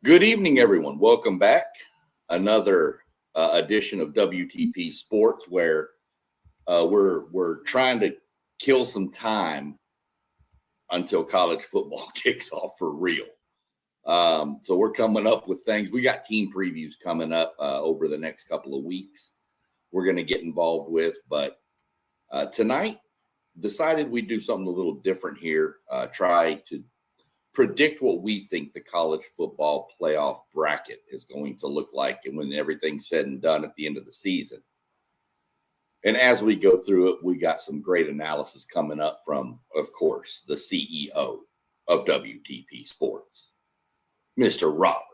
Good evening, everyone. Welcome back. Another edition of WTP Sports, where we're trying to kill some time until college football kicks off for real. So we're coming up with things. We got team previews coming up over the next couple of weeks. We're going to get involved with, but tonight decided we'd do something a little different here. Try to predict what we think the college football playoff bracket is going to look like, and when everything's said and done at the end of the season. And as we go through it, we got some great analysis coming up from, of course, the CEO of WTP Sports, Mr. Robert.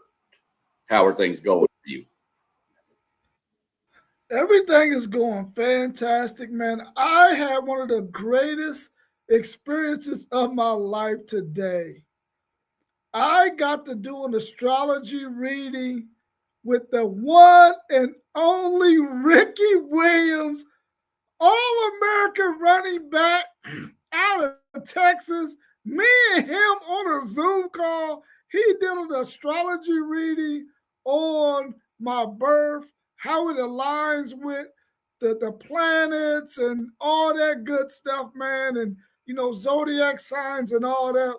How are things going for you? Everything is going fantastic, man. I had one of the greatest experiences of my life today. I got to do an astrology reading with the one and only Ricky Williams, All-American running back out of Texas. Me and him on a Zoom call. He did an astrology reading on my birth, how it aligns with the planets and all that good stuff, man, and, zodiac signs and all that.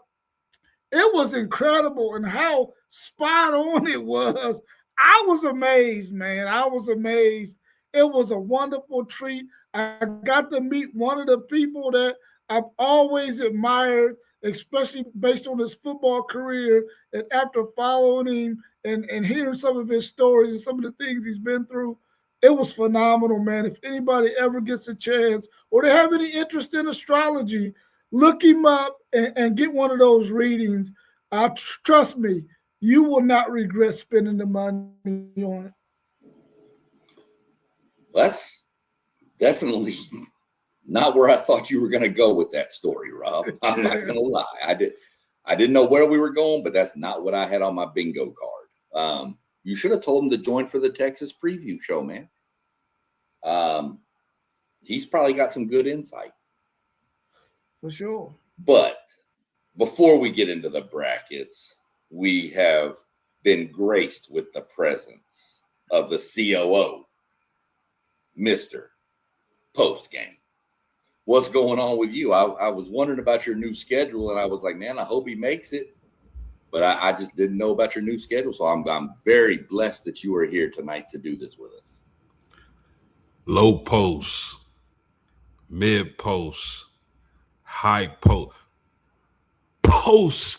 It was incredible, and how spot on it was. I was amazed, man. I was amazed. It was a wonderful treat. I got to meet one of the people that I've always admired, especially based on his football career. And after following him and hearing some of his stories and some of the things he's been through, it was phenomenal, man. If anybody ever gets a chance or they have any interest in astrology, look him up and get one of those readings. Trust me, you will not regret spending the money on it. That's definitely not where I thought you were going to go with that story, Rob. I'm not going to lie. I didn't know where we were going, but that's not what I had on my bingo card. You should have told him to join for the Texas preview show, man. He's probably got some good insight. For sure. But before we get into the brackets, we have been graced with the presence of the COO, Mr. Postgame. What's going on with you? I was wondering about your new schedule, and I was like, man, I hope he makes it. But I just didn't know about your new schedule, so I'm very blessed that you are here tonight to do this with us. Low post, mid post, high post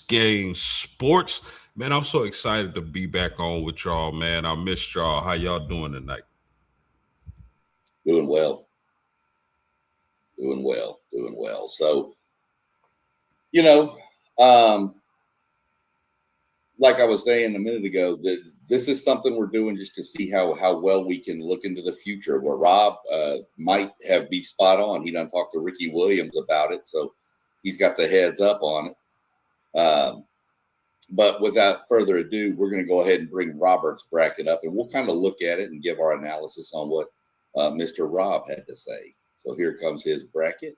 game sports. Man, I'm so excited to be back on with y'all, man. I missed y'all. How y'all doing tonight? Doing well. So, like I was saying a minute ago, this is something we're doing just to see how well we can look into the future, where Rob might be spot on. He done talked to Ricky Williams about it, so he's got the heads up on it. But without further ado, we're going to go ahead and bring Robert's bracket up, and we'll kind of look at it and give our analysis on what Mr. Rob had to say. So here comes his bracket.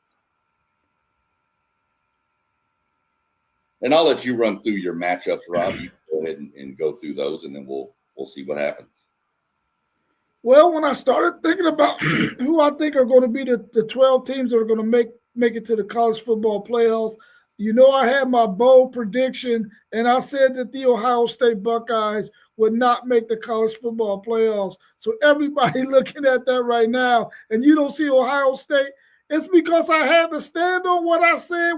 And I'll let you run through your matchups, Rob. You go ahead and go through those, and then we'll see what happens. Well, when I started thinking about who I think are going to be the 12 teams that are going to make it to the college football playoffs, I had my bold prediction, and I said that the Ohio State Buckeyes would not make the college football playoffs. So everybody looking at that right now, and you don't see Ohio State, it's because I had to stand on what I said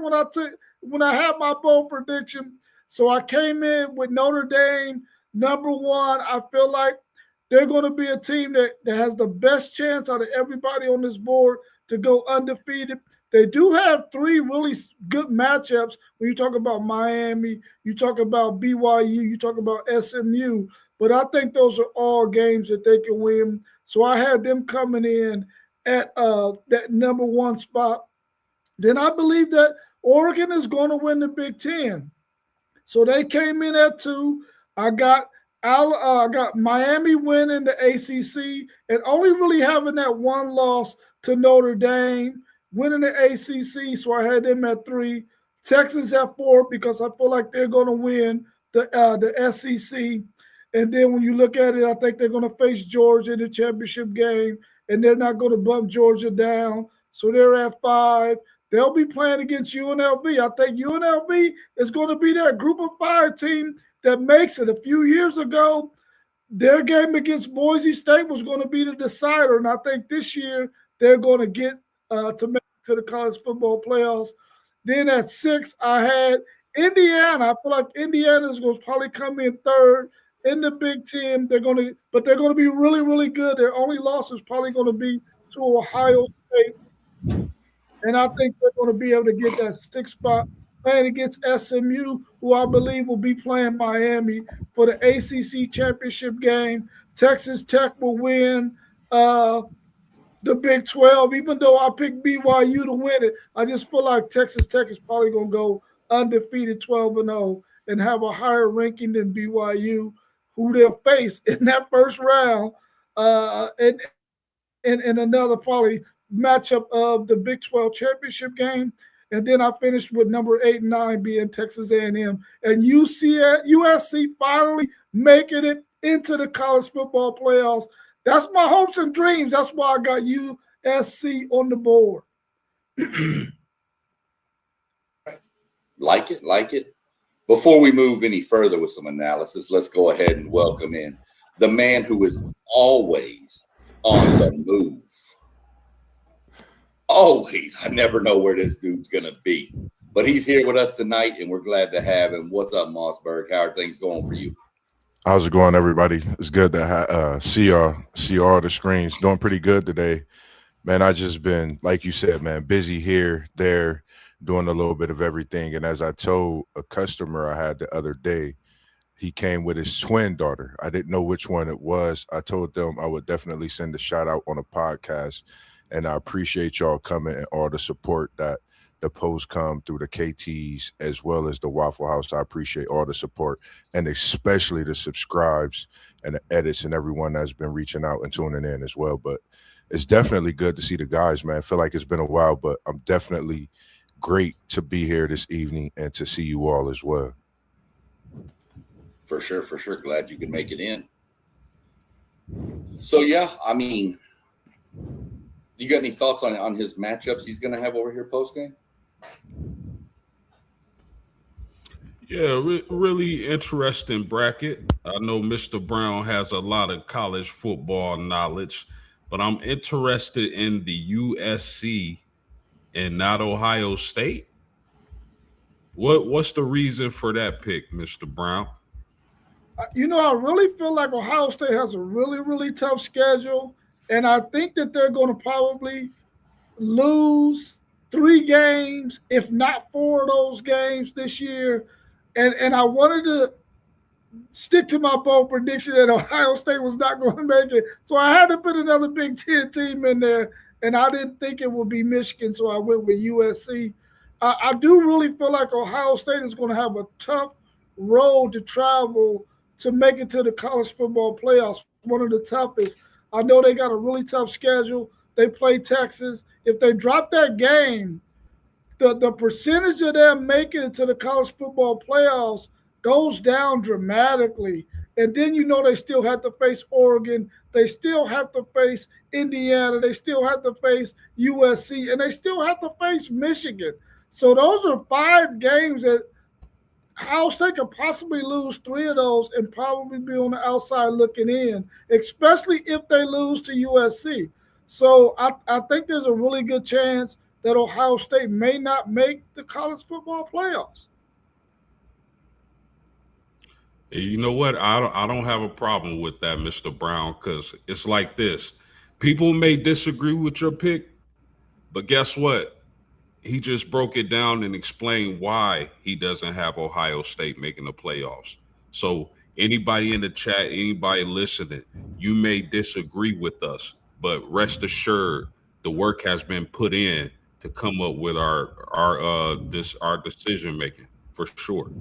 when I had my bold prediction. So I came in with Notre Dame, number one. I feel like they're going to be a team that has the best chance out of everybody on this board to go undefeated. They do have three really good matchups when you talk about Miami, you talk about BYU, you talk about SMU. But I think those are all games that they can win. So I had them coming in at that number one spot. Then I believe that Oregon is going to win the Big Ten. So they came in at 2. I got Miami winning the ACC and only really having that one loss to Notre Dame, winning the ACC. So I had them at 3. Texas at 4 because I feel like they're going to win the SEC. And then when you look at it, I think they're going to face Georgia in the championship game, and they're not going to bump Georgia down. So they're at 5. They'll be playing against UNLV. I think UNLV is going to be that group of 5 team that makes it. A few years ago, their game against Boise State was going to be the decider, and I think this year they're going to get to make it to the college football playoffs. Then at 6, I had Indiana. I feel like Indiana is going to probably come in 3rd in the Big Ten. They're going to be really, really good. Their only loss is probably going to be to Ohio State, and I think they're going to be able to get that 6th spot, playing against SMU, who I believe will be playing Miami for the ACC championship game. Texas Tech will win the Big 12. Even though I picked BYU to win it, I just feel like Texas Tech is probably going to go undefeated 12-0 and have a higher ranking than BYU, who they'll face in that first round and another probably matchup of the Big 12 championship game. And then I finished with number 8 and 9 being Texas A&M. And USC finally making it into the college football playoffs. That's my hopes and dreams. That's why I got USC on the board. Like it. Before we move any further with some analysis, let's go ahead and welcome in the man who is always on the move. Always. I never know where this dude's going to be. But he's here with us tonight, and we're glad to have him. What's up, Mossberg? How are things going for you? How's it going, everybody? It's good to see all the screens. Doing pretty good today. Man, I just been, like you said, man, busy here, there, doing a little bit of everything. And as I told a customer I had the other day, he came with his twin daughter. I didn't know which one it was. I told them I would definitely send a shout out on a podcast. And I appreciate y'all coming and all the support that the posts come through the KTs as well as the Waffle House. I appreciate all the support and especially the subscribes and the edits and everyone that's been reaching out and tuning in as well. But it's definitely good to see the guys, man. I feel like it's been a while, but I'm definitely great to be here this evening and to see you all as well. For sure. Glad you could make it in. So, yeah, I mean, you got any thoughts on his matchups he's going to have over here post-game? Yeah, really interesting bracket. I know Mr. Brown has a lot of college football knowledge, but I'm interested in the USC and not Ohio State. What's the reason for that pick, Mr. Brown? You know, I really feel like Ohio State has a really, really tough schedule. And I think that they're going to probably lose 3 games, if not 4 of those games this year. And I wanted to stick to my bold prediction that Ohio State was not going to make it. So I had to put another Big Ten team in there, and I didn't think it would be Michigan, so I went with USC. I do really feel like Ohio State is going to have a tough road to travel to make it to the college football playoffs, one of the toughest. I know they got a really tough schedule. They play Texas. If they drop that game, the percentage of them making it to the college football playoffs goes down dramatically. And then you know they still have to face Oregon. They still have to face Indiana. They still have to face USC. And they still have to face Michigan. So those are 5 games that Ohio State could possibly lose 3 of those and probably be on the outside looking in, especially if they lose to USC. So I think there's a really good chance that Ohio State may not make the college football playoffs. You know what? I don't have a problem with that, Mr. Brown, because it's like this. People may disagree with your pick, but guess what? He just broke it down and explained why he doesn't have Ohio State making the playoffs. So anybody in the chat, anybody listening, you may disagree with us, but rest assured the work has been put in to come up with our decision making for sure.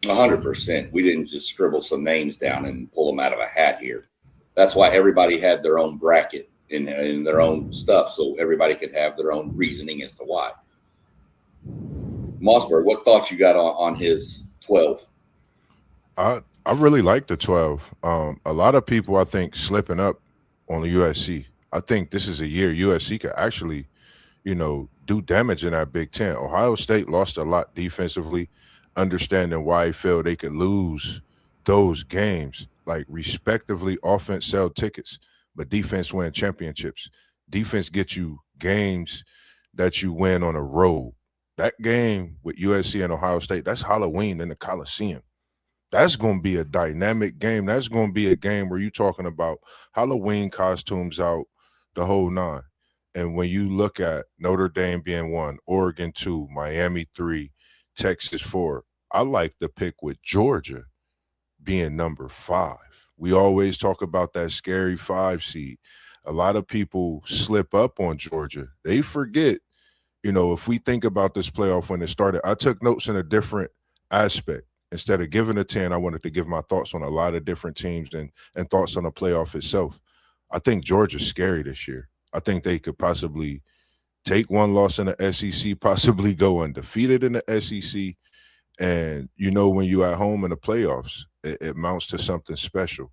100%. We didn't just scribble some names down and pull them out of a hat here. That's why everybody had their own bracket in their own stuff, so everybody could have their own reasoning as to why. Mossberg, what thoughts you got on his 12. I really like the 12. A lot of people I think slipping up on the USC. I think this is a year USC could actually, do damage in that Big Ten. Ohio State lost a lot defensively, understanding why I feel they could lose those games. Like respectively, offense sell tickets, but defense win championships. Defense gets you games that you win on a road. That game with USC and Ohio State, that's Halloween in the Coliseum. That's going to be a dynamic game. That's going to be a game where you're talking about Halloween costumes out, the whole nine. And when you look at Notre Dame being 1, Oregon 2, Miami 3, Texas 4, I like the pick with Georgia being number 5. We always talk about that scary 5 seed. A lot of people slip up on Georgia. They forget, if we think about this playoff when it started, I took notes in a different aspect. Instead of giving a 10, I wanted to give my thoughts on a lot of different teams and thoughts on the playoff itself. I think Georgia's scary this year. I think they could possibly take one loss in the SEC, possibly go undefeated in the SEC. And, when you're at home in the playoffs, it mounts to something special.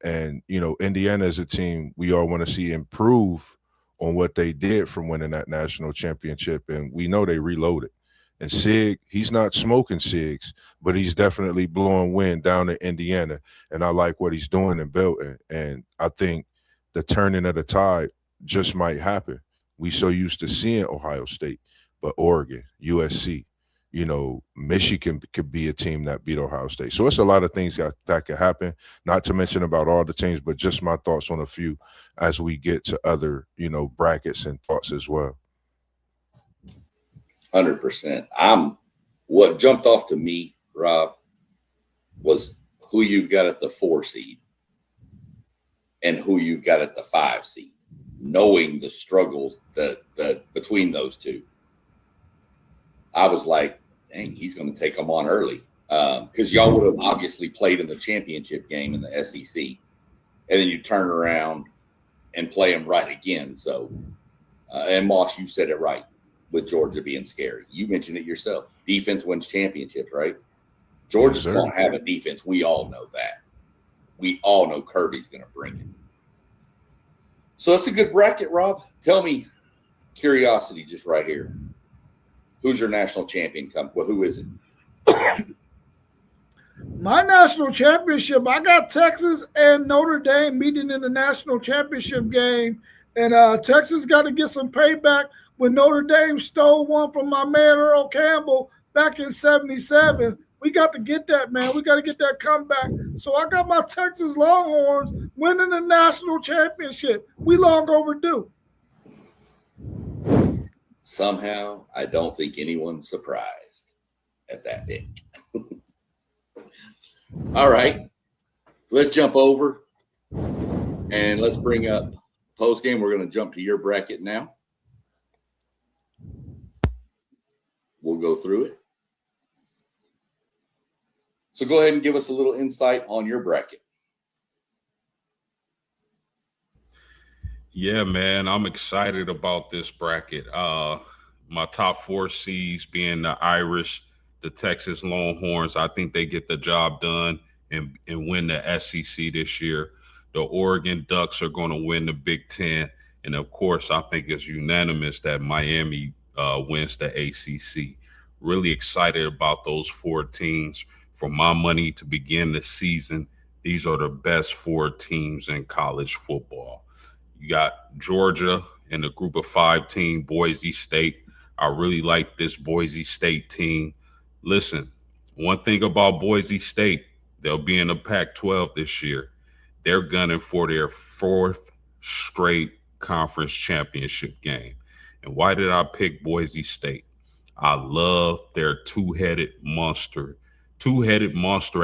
And, Indiana is a team we all want to see improve on what they did from winning that national championship. And we know they reloaded. And Sig, he's not smoking cigs, but he's definitely blowing wind down in Indiana. And I like what he's doing in Belton. And I think the turning of the tide just might happen. We so used to seeing Ohio State, but Oregon, USC, Michigan could be a team that beat Ohio State. So it's a lot of things that could happen, not to mention about all the teams, but just my thoughts on a few as we get to other, brackets and thoughts as well. 100%. What jumped off to me, Rob, was who you've got at the 4 seed and who you've got at the 5 seed, knowing the struggles that between those two. I was like, dang, he's going to take them on early because y'all would have obviously played in the championship game in the SEC, and then you turn around and play them right again. So, and Moss, you said it right. With Georgia being scary. You mentioned it yourself. Defense wins championships, right? Georgia's going to have a defense. We all know that. We all know Kirby's going to bring it. So it's a good bracket, Rob. Tell me, curiosity just right here. Who's your national champion? Well, who is it? My national championship, I got Texas and Notre Dame meeting in the national championship game. And Texas got to get some payback when Notre Dame stole one from my man Earl Campbell back in 77. We got to get that, man. We got to get that comeback. So I got my Texas Longhorns winning the national championship. We long overdue. Somehow, I don't think anyone's surprised at that pick. All right. Let's jump over and let's bring up post game. We're going to jump to your bracket now. We'll go through it. So go ahead and give us a little insight on your bracket. Yeah, man, I'm excited about this bracket. My top 4 seeds being the Irish, the Texas Longhorns. I think they get the job done and win the SEC this year. The Oregon Ducks are going to win the Big Ten. And, of course, I think it's unanimous that Miami wins the ACC. Really excited about those 4 teams. For my money to begin the season, these are the best 4 teams in college football. You got Georgia and the group of 5 team, Boise State. I really like this Boise State team. Listen, one thing about Boise State, they'll be in the Pac-12 this year. They're gunning for their 4th straight conference championship game. And why did I pick Boise State? I love their two-headed monster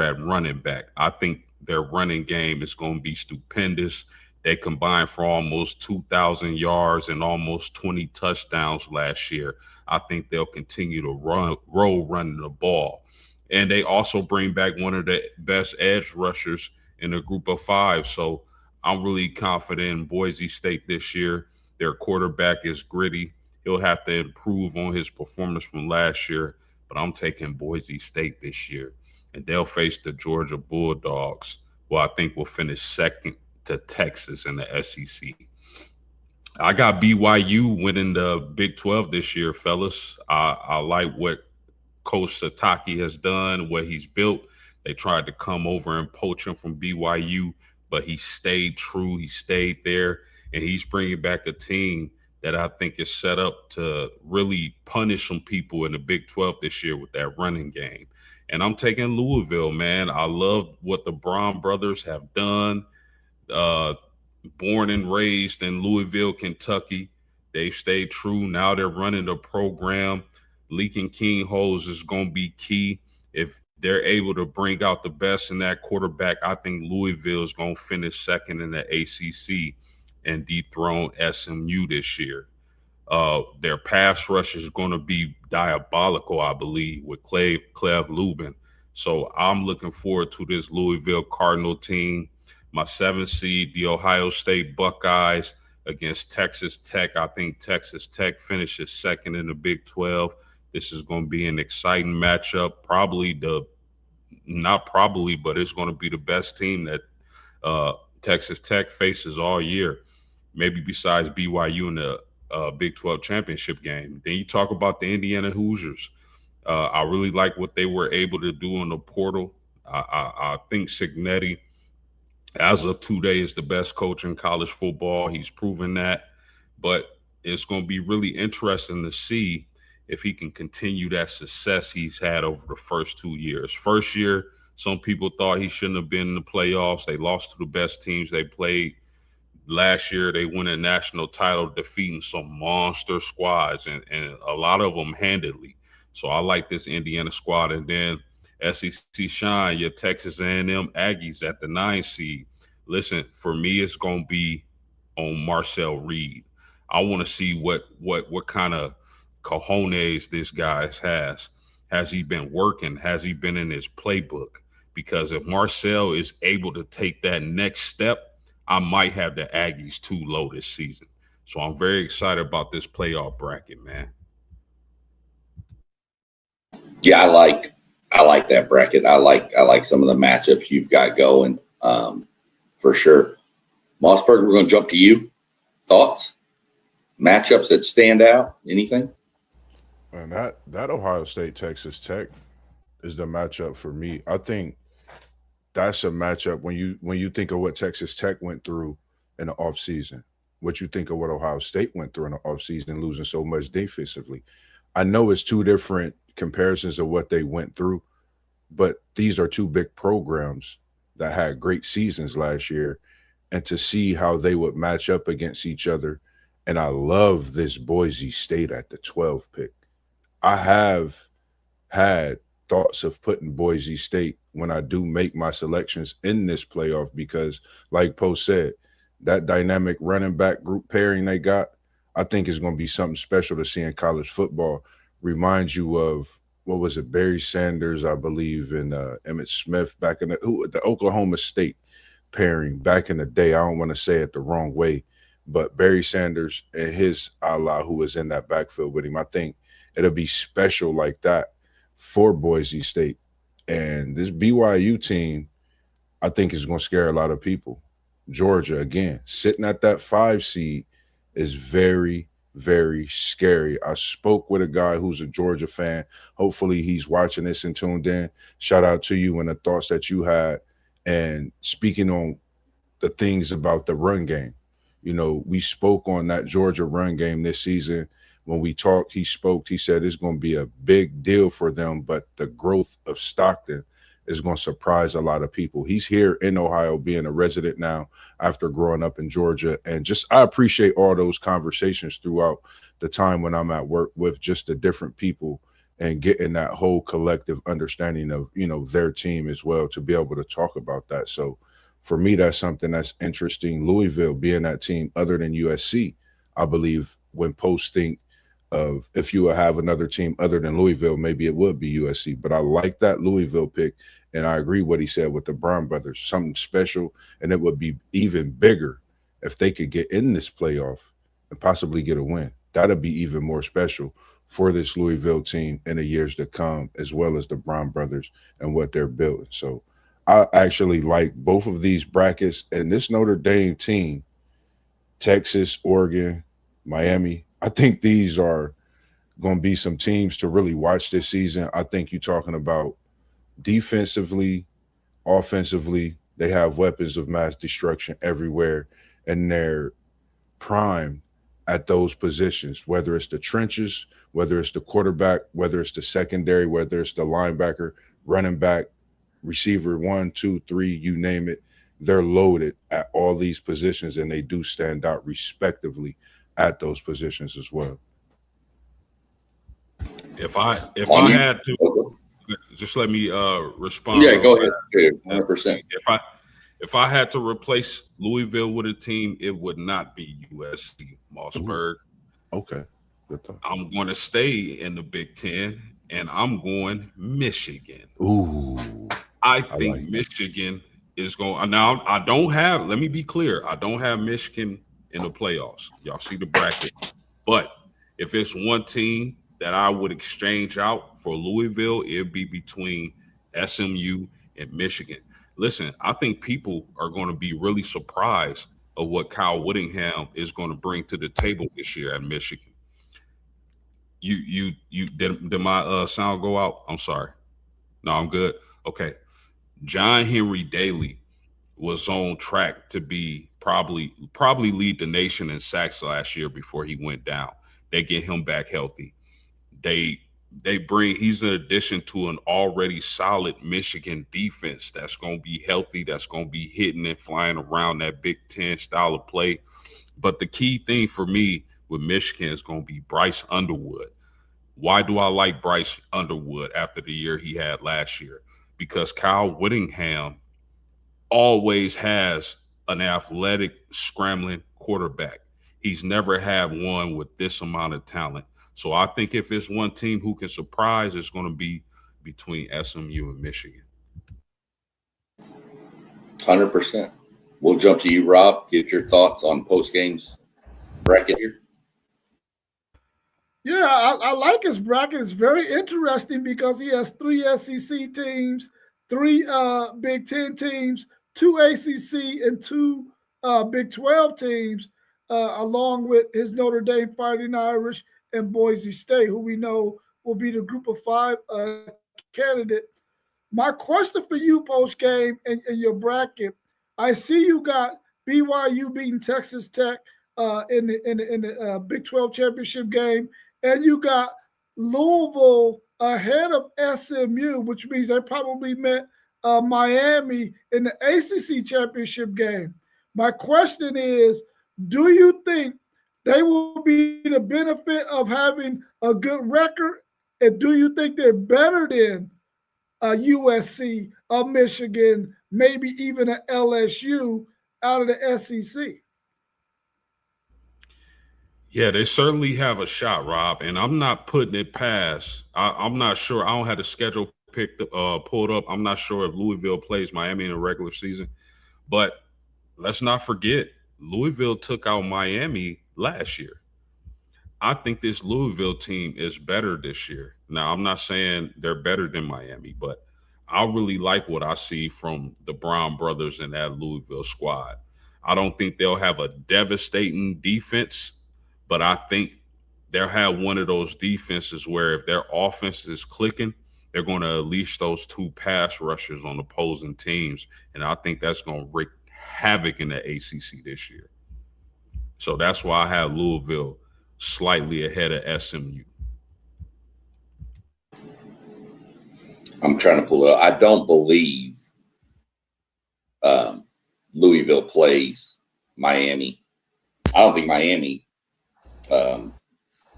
at running back. I think their running game is going to be stupendous. They combined for almost 2,000 yards and almost 20 touchdowns last year. I think they'll continue to roll running the ball. And they also bring back one of the best edge rushers in a group of 5. So I'm really confident in Boise State this year. Their quarterback is gritty. He'll have to improve on his performance from last year, but I'm taking Boise State this year. and they'll face the Georgia Bulldogs, who I think will finish second to Texas in the SEC. I got BYU winning the Big 12 this year, fellas. I like what Coach Sataki has done, what he's built. They tried to come over and poach him from BYU, but he stayed true. He stayed there, and he's bringing back a team that I think is set up to really punish some people in the Big 12 this year with that running game. And I'm taking Louisville, man. I love what the Brown brothers have done. Born and raised in Louisville, Kentucky. They've stayed true. Now they're running the program. Leaking King Hose is going to be key. If they're able to bring out the best in that quarterback, I think Louisville is going to finish second in the ACC and dethrone SMU this year. Their pass rush is going to be diabolical, I believe, with Cleve Lubin. So I'm looking forward to this Louisville Cardinal team. My 7th seed, the Ohio State Buckeyes against Texas Tech. I think Texas Tech finishes second in the Big 12. This is going to be an exciting matchup. But it's going to be the best team that Texas Tech faces all year, maybe besides BYU in the Big 12 championship game. Then you talk about the Indiana Hoosiers. I really like what they were able to do in the portal. I think Cignetti, as of today, is the best coach in college football. He's proven that. But it's going to be really interesting to see if he can continue that success he's had over the first 2 years. First year, some people thought he shouldn't have been in the playoffs. They lost to the best teams they played. Last year, they won a national title, defeating some monster squads, and a lot of them handedly. So I like this Indiana squad. And then SEC shine, your Texas A&M Aggies at the 9 seed. Listen, for me, it's going to be on Marcel Reed. I want to see what kind of cojones this guy has. Has he been working? Has he been in his playbook? Because if Marcel is able to take that next step, I might have the Aggies too low this season. So I'm very excited about this playoff bracket, man. Yeah, I like that bracket. I like some of the matchups you've got going, for sure. Mossberg, we're going to jump to you. Thoughts? Matchups that stand out? Anything? And that Ohio State Texas Tech is the matchup for me. I think that's a matchup when you think of what Texas Tech went through in the offseason, what you think of what Ohio State went through in the offseason, losing so much defensively. I know it's two different comparisons of what they went through, but these are two big programs that had great seasons last year, and to see how they would match up against each other. And I love this Boise State at the 12 pick. I have had thoughts of putting Boise State when I do make my selections in this playoff, because like Poe said, that dynamic running back group pairing they got, I think is going to be something special to see in college football. Reminds you of, what was it, Barry Sanders, I believe, and Emmitt Smith back in the Oklahoma State pairing back in the day. I don't want to say it the wrong way, but Barry Sanders and his Allah, who was in that backfield with him, I think it'll be special like that for Boise State. And this BYU team, I think, is going to scare a lot of people. Georgia, again, sitting at that 5 seed is very, very scary. I spoke with a guy who's a Georgia fan. Hopefully he's watching this and tuned in. Shout out to you and the thoughts that you had. And speaking on the things about the run game, you know, we spoke on that Georgia run game this season. When we talked, he said it's going to be a big deal for them, but the growth of Stockton is going to surprise a lot of people. He's here in Ohio, being a resident now after growing up in Georgia. And just, I appreciate all those conversations throughout the time when I'm at work with just the different people and getting that whole collective understanding of, you know, their team as well, to be able to talk about that. So for me, that's something that's interesting. Louisville being that team other than USC, I believe when posts think of if you would have another team other than Louisville, maybe it would be USC. But I like that Louisville pick, and I agree what he said with the Brown brothers, something special, and it would be even bigger if they could get in this playoff and possibly get a win. That'd be even more special for this Louisville team in the years to come, as well as the Brown brothers and what they're building. So I actually like both of these brackets, and this Notre Dame team, Texas, Oregon, Miami. I think these are going to be some teams to really watch this season. I think you're talking about defensively, offensively, they have weapons of mass destruction everywhere, and they're primed at those positions, whether it's the trenches, whether it's the quarterback, whether it's the secondary, whether it's the linebacker, running back, receiver 1, 2, 3, you name it. They're loaded at all these positions, and they do stand out respectively at those positions as well. If I had to, just let me respond. Yeah, go ahead. 100%. If I had to replace Louisville with a team, it would not be USC Mossberg. Okay. I'm going to stay in the Big Ten, and I'm going Michigan. Ooh. I think like Michigan is going. Now, I don't have, let me be clear, I don't have Michigan in the playoffs. Y'all see the bracket. But if it's one team that I would exchange out for Louisville, it'd be between SMU and Michigan. Listen, I think people are going to be really surprised of what Kyle Whittingham is going to bring to the table this year at Michigan. You did my sound go out? I'm sorry. No, I'm good. Okay. John Henry Daly was on track to be probably lead the nation in sacks last year before he went down. They get him back healthy. He's an addition to an already solid Michigan defense that's going to be healthy, that's going to be hitting and flying around that Big Ten style of play. But the key thing for me with Michigan is going to be Bryce Underwood. Why do I like Bryce Underwood after the year he had last year? Because Kyle Whittingham always has an athletic, scrambling quarterback. He's never had one with this amount of talent. So I think if it's one team who can surprise, it's going to be between SMU and Michigan. 100%. We'll jump to you, Rob. Get your thoughts on post games bracket here. Yeah, I like his bracket. It's very interesting because he has 3 SEC teams, 3 Big Ten teams, 2 ACC, and 2 Big 12 teams, along with his Notre Dame Fighting Irish and Boise State, who we know will be the group of 5 candidate. My question for you post-game and your bracket, I see you got BYU beating Texas Tech in the Big 12 championship game, and you got Louisville ahead of SMU, which means they probably met Miami in the ACC championship game. My question is, do you think they will be the benefit of having a good record? And do you think they're better than USC, Michigan, maybe even an LSU out of the SEC? Yeah, they certainly have a shot, Rob, and I'm not putting it past. I'm not sure. I don't have the schedule pulled up. I'm not sure if Louisville plays Miami in the regular season, but let's not forget Louisville took out Miami last year. I think this Louisville team is better this year. Now, I'm not saying they're better than Miami, but I really like what I see from the Brown brothers in that Louisville squad. I don't think they'll have a devastating defense, but I think they'll have one of those defenses where if their offense is clicking, they're going to unleash those 2 pass rushers on opposing teams. And I think that's going to wreak havoc in the ACC this year. So that's why I have Louisville slightly ahead of SMU. I'm trying to pull it up. I don't believe Louisville plays Miami. I don't think Miami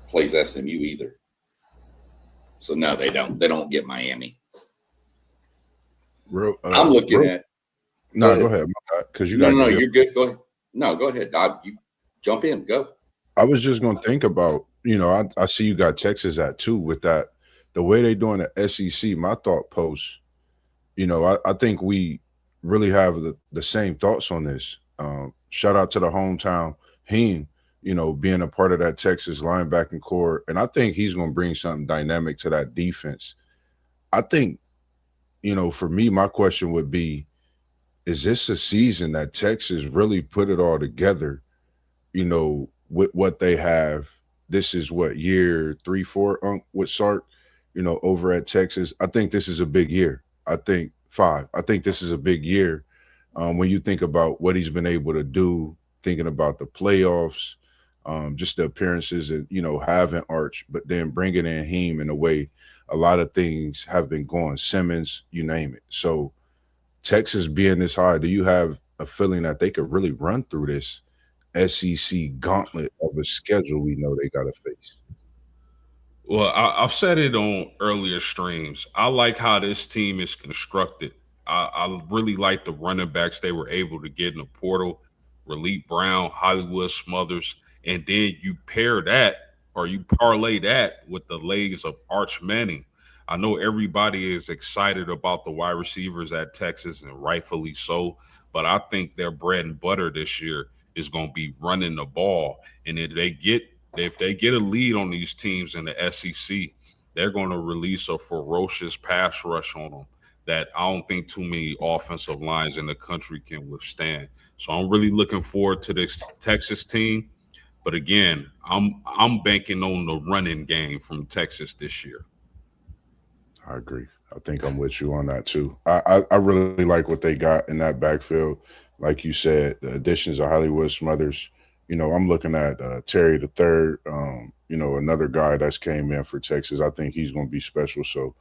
plays SMU either. So no, they don't. They don't get Miami. I'm looking at. No, go ahead. Because you no, you're good. Go ahead. No, go ahead. You jump in. Go. I was just going to think about, I see you got Texas at 2 with that. The way they doing the SEC, my thought post, I think we really have the same thoughts on this. Shout out to the hometown Heen being a part of that Texas linebacking core. And I think he's going to bring something dynamic to that defense. I think, for me, my question would be, is this a season that Texas really put it all together, with what they have? This is what, year 3, 4, with Sark, over at Texas. I think this is a big year. I think 5. I think this is a big year. When you think about what he's been able to do, thinking about the playoffs, just the appearances and, having Arch, but then bringing in Heem in a way, a lot of things have been going, Simmons, you name it. So Texas being this high, do you have a feeling that they could really run through this SEC gauntlet of a schedule we know they got to face? Well, I've said it on earlier streams. I like how this team is constructed. I really like the running backs they were able to get in the portal, Relief Brown, Hollywood Smothers, and then you pair that or you parlay that with the legs of Arch Manning. I know everybody is excited about the wide receivers at Texas, and rightfully so, but I think their bread and butter this year is going to be running the ball. And if they get a lead on these teams in the SEC, they're going to release a ferocious pass rush on them that I don't think too many offensive lines in the country can withstand. So I'm really looking forward to this Texas team. But again, I'm banking on the running game from Texas this year. I agree. I think I'm with you on that too. I really like what they got in that backfield. Like you said, the additions of Hollywood Smothers. I'm looking at Terry the Third. Another guy that's came in for Texas. I think he's going to be special. So,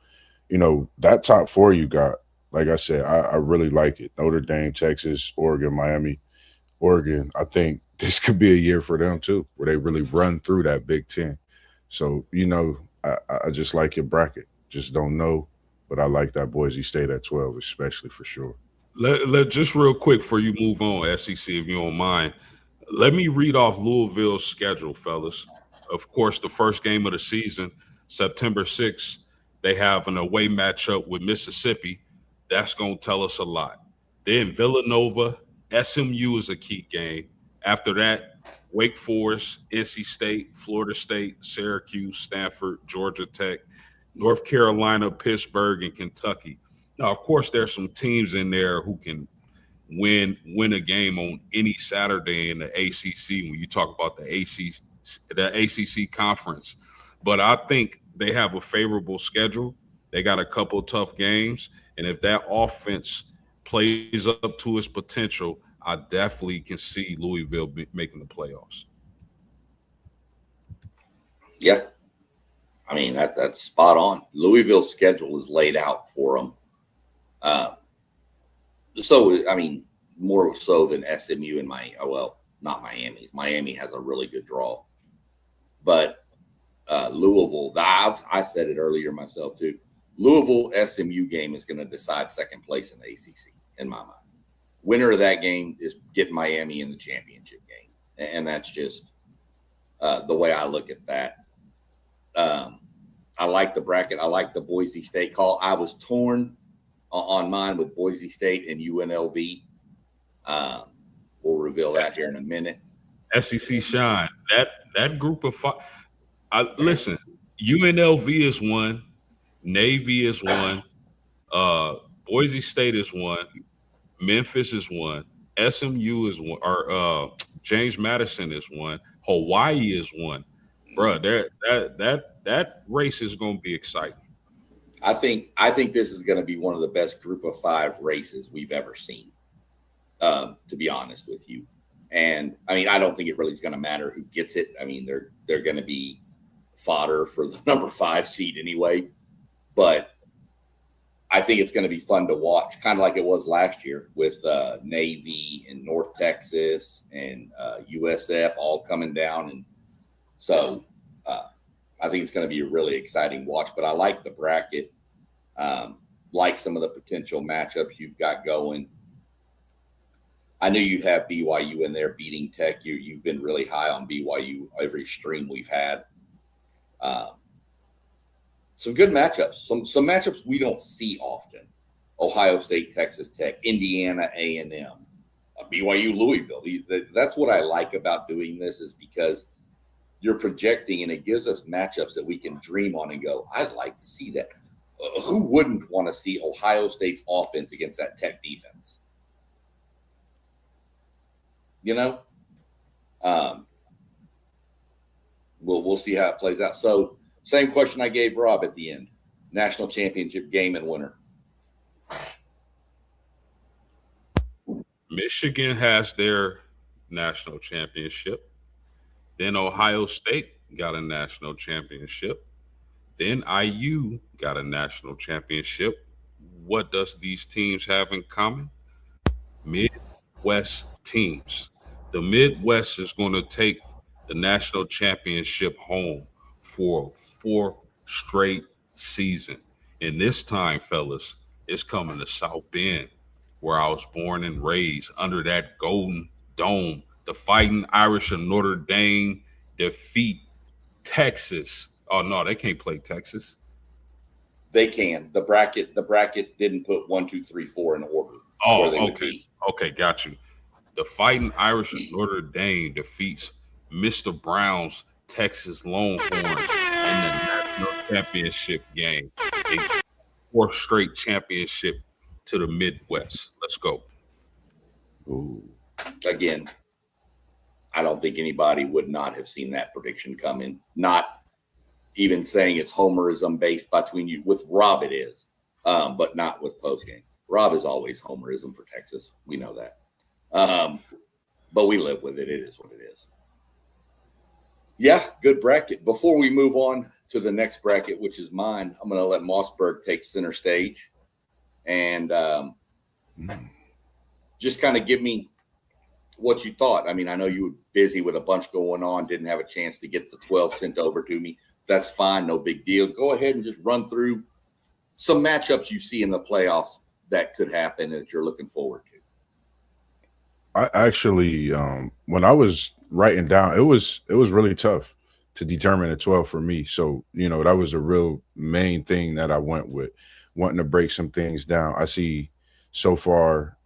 that top 4 you got, like I said, I really like it. Notre Dame, Texas, Oregon, Miami. Oregon, I think this could be a year for them too, where they really run through that Big Ten. So, I just like your bracket. Just don't know, but I like that Boise State at 12, especially for sure. Let just real quick before you move on, SEC, if you don't mind, let me read off Louisville's schedule, fellas. Of course, the first game of the season, September 6th, they have an away matchup with Mississippi. That's going to tell us a lot. Then Villanova, SMU is a key game. After that, Wake Forest, NC State, Florida State, Syracuse, Stanford, Georgia Tech, North Carolina, Pittsburgh, and Kentucky. Now, of course, there's some teams in there who can win a game on any Saturday in the ACC when you talk about the ACC conference. But I think they have a favorable schedule. They got a couple tough games. And if that offense plays up to its potential, I definitely can see Louisville making the playoffs. Yeah. I mean, that's spot on. Louisville's schedule is laid out for them. So, I mean, more so than SMU and not Miami. Miami has a really good draw. But Louisville, I said it earlier myself too. Louisville SMU game is going to decide second place in the ACC, in my mind. Winner of that game is getting Miami in the championship game. And that's just the way I look at that. I like the bracket. I like the Boise State call. I was torn on mine with Boise State and UNLV. We'll reveal that here in a minute. SEC shine. That group of five. Listen, UNLV is one. Navy is one. Boise State is one. Memphis is one. SMU is one. Or James Madison is one. Hawaii is one. Bro, that race is going to be exciting. I think this is going to be one of the best group of 5 races we've ever seen, to be honest with you. And I mean, I don't think it really is going to matter who gets it. I mean, they're going to be fodder for the number 5 seed anyway. But I think it's going to be fun to watch, kind of like it was last year with Navy and North Texas and USF all coming down. And so I think it's going to be a really exciting watch. But I like the bracket, like some of the potential matchups you've got going. I knew you'd have BYU in there beating Tech. You've been really high on BYU every stream we've had. Some good matchups, some matchups we don't see often. Ohio State, Texas Tech, Indiana, A&M, BYU Louisville. That's what I like about doing this, is because you're projecting, and it gives us matchups that we can dream on and go, I'd like to see that. Who wouldn't want to see Ohio State's offense against that Tech defense? You know, we'll see how it plays out. So, same question I gave Rob at the end: national championship game and winner. Michigan has their national championship. Then Ohio State got a national championship. Then IU got a national championship. What does these teams have in common? Midwest teams. The Midwest is going to take the national championship home for a fourth straight season. And this time, fellas, it's coming to South Bend, where I was born and raised, under that golden dome. The Fighting Irish of Notre Dame defeat Texas. Oh no, they can't play Texas. They can. The bracket didn't put 1, 2, 3, 4 in order. Oh, okay, got you. The Fighting Irish of Notre Dame defeats Mr. Brown's Texas Longhorns in the national championship game. A fourth straight championship to the Midwest. Let's go. Ooh. Again, I don't think anybody would not have seen that prediction coming. Not even saying it's homerism based between you. With Rob, it is, but not with postgame. Rob is always homerism for Texas. We know that. But we live with it. It is what it is. Yeah, good bracket. Before we move on to the next bracket, which is mine, I'm going to let Mossberg take center stage and just kind of give me what you thought. I mean, I know you were busy with a bunch going on, didn't have a chance to get the 12 sent over to me. That's fine. No big deal. Go ahead and just run through some matchups you see in the playoffs that could happen that you're looking forward to. I actually, when I was writing down, it was really tough to determine a 12 for me. So, that was a real main thing that I went with, wanting to break some things down. I see so far,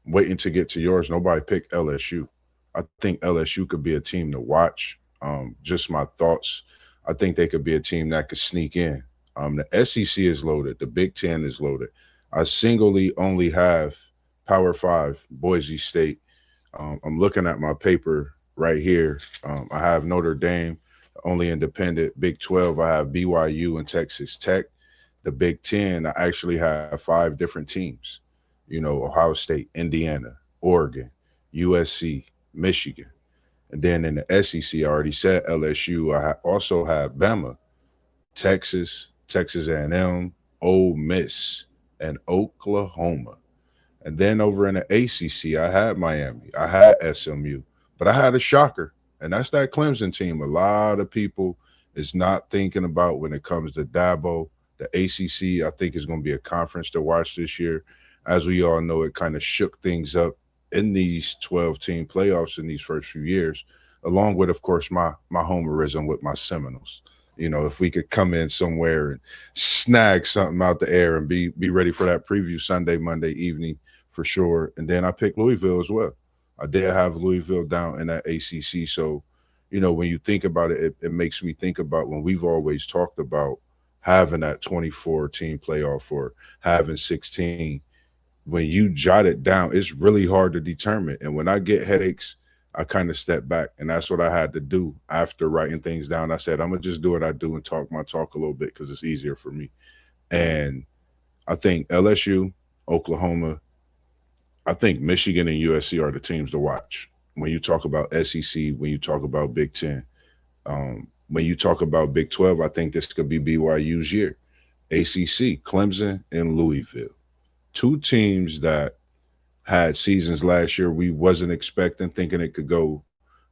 waiting to get to yours, nobody picked LSU. I think LSU could be a team to watch. Just my thoughts. I think they could be a team that could sneak in. The SEC is loaded. The Big Ten is loaded. I singly only have Power 5, Boise State. I'm looking at my paper right here. I have Notre Dame, only independent. Big 12, I have BYU and Texas Tech. The Big 10, I actually have 5 different teams. Ohio State, Indiana, Oregon, USC, Michigan. And then in the SEC, I already said LSU. I also have Bama, Texas, Texas A&M, Ole Miss, and Oklahoma. And then over in the ACC, I had Miami, I had SMU, but I had a shocker, and that's that Clemson team. A lot of people is not thinking about when it comes to Dabo. The ACC, I think, is going to be a conference to watch this year. As we all know, it kind of shook things up in these 12-team playoffs in these first few years, along with, of course, my homerism with my Seminoles. If we could come in somewhere and snag something out the air and be ready for that preview Sunday, Monday evening for sure. And then I picked Louisville as well. I did have Louisville down in that ACC. So, when you think about it, it makes me think about when we've always talked about having that 24-team playoff or having 16. When you jot it down, it's really hard to determine. And when I get headaches, I kind of step back. And that's what I had to do after writing things down. I said, I'm going to just do what I do and talk my talk a little bit because it's easier for me. And I think LSU, Oklahoma, I think Michigan and USC are the teams to watch. When you talk about SEC, when you talk about Big Ten, when you talk about Big 12, I think this could be BYU's year. ACC, Clemson and Louisville. 2 teams that had seasons last year we wasn't expecting, thinking it could go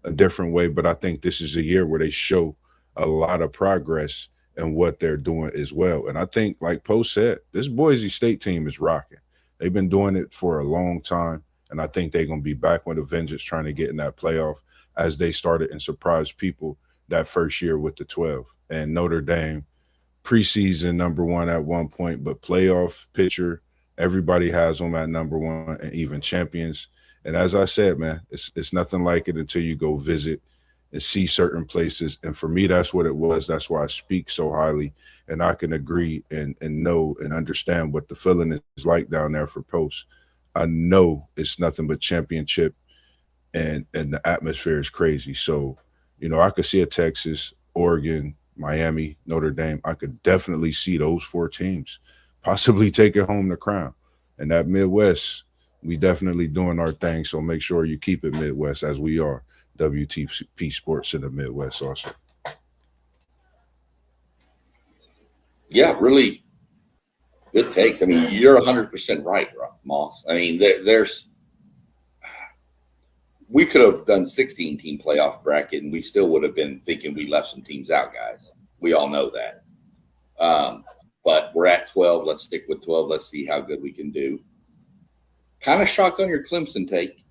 a different way. But I think this is a year where they show a lot of progress in what they're doing as well. And I think, like Poe said, this Boise State team is rocking. They've been doing it for a long time. And I think they're going to be back with a vengeance trying to get in that playoff as they started and surprised people that first year with the 12. And Notre Dame, preseason #1 at one point, but playoff picture, everybody has them at #1 and even champions. And as I said, man, it's nothing like it until you go visit and see certain places. And for me, that's what it was. That's why I speak so highly, and I can agree and know and understand what the feeling is like down there for Post. I know it's nothing but championship, and the atmosphere is crazy. So, I could see a Texas, Oregon, Miami, Notre Dame. I could definitely see those 4 teams possibly taking home the crown. And that Midwest, we definitely doing our thing. So make sure you keep it Midwest, as we are WTP Sports in the Midwest also. Yeah, really good takes. I mean, you're 100% right, Moss. I mean, we could have done 16-team playoff bracket, and we still would have been thinking we left some teams out, guys. We all know that. But we're at 12. Let's stick with 12. Let's see how good we can do. Kind of shocked on your Clemson take.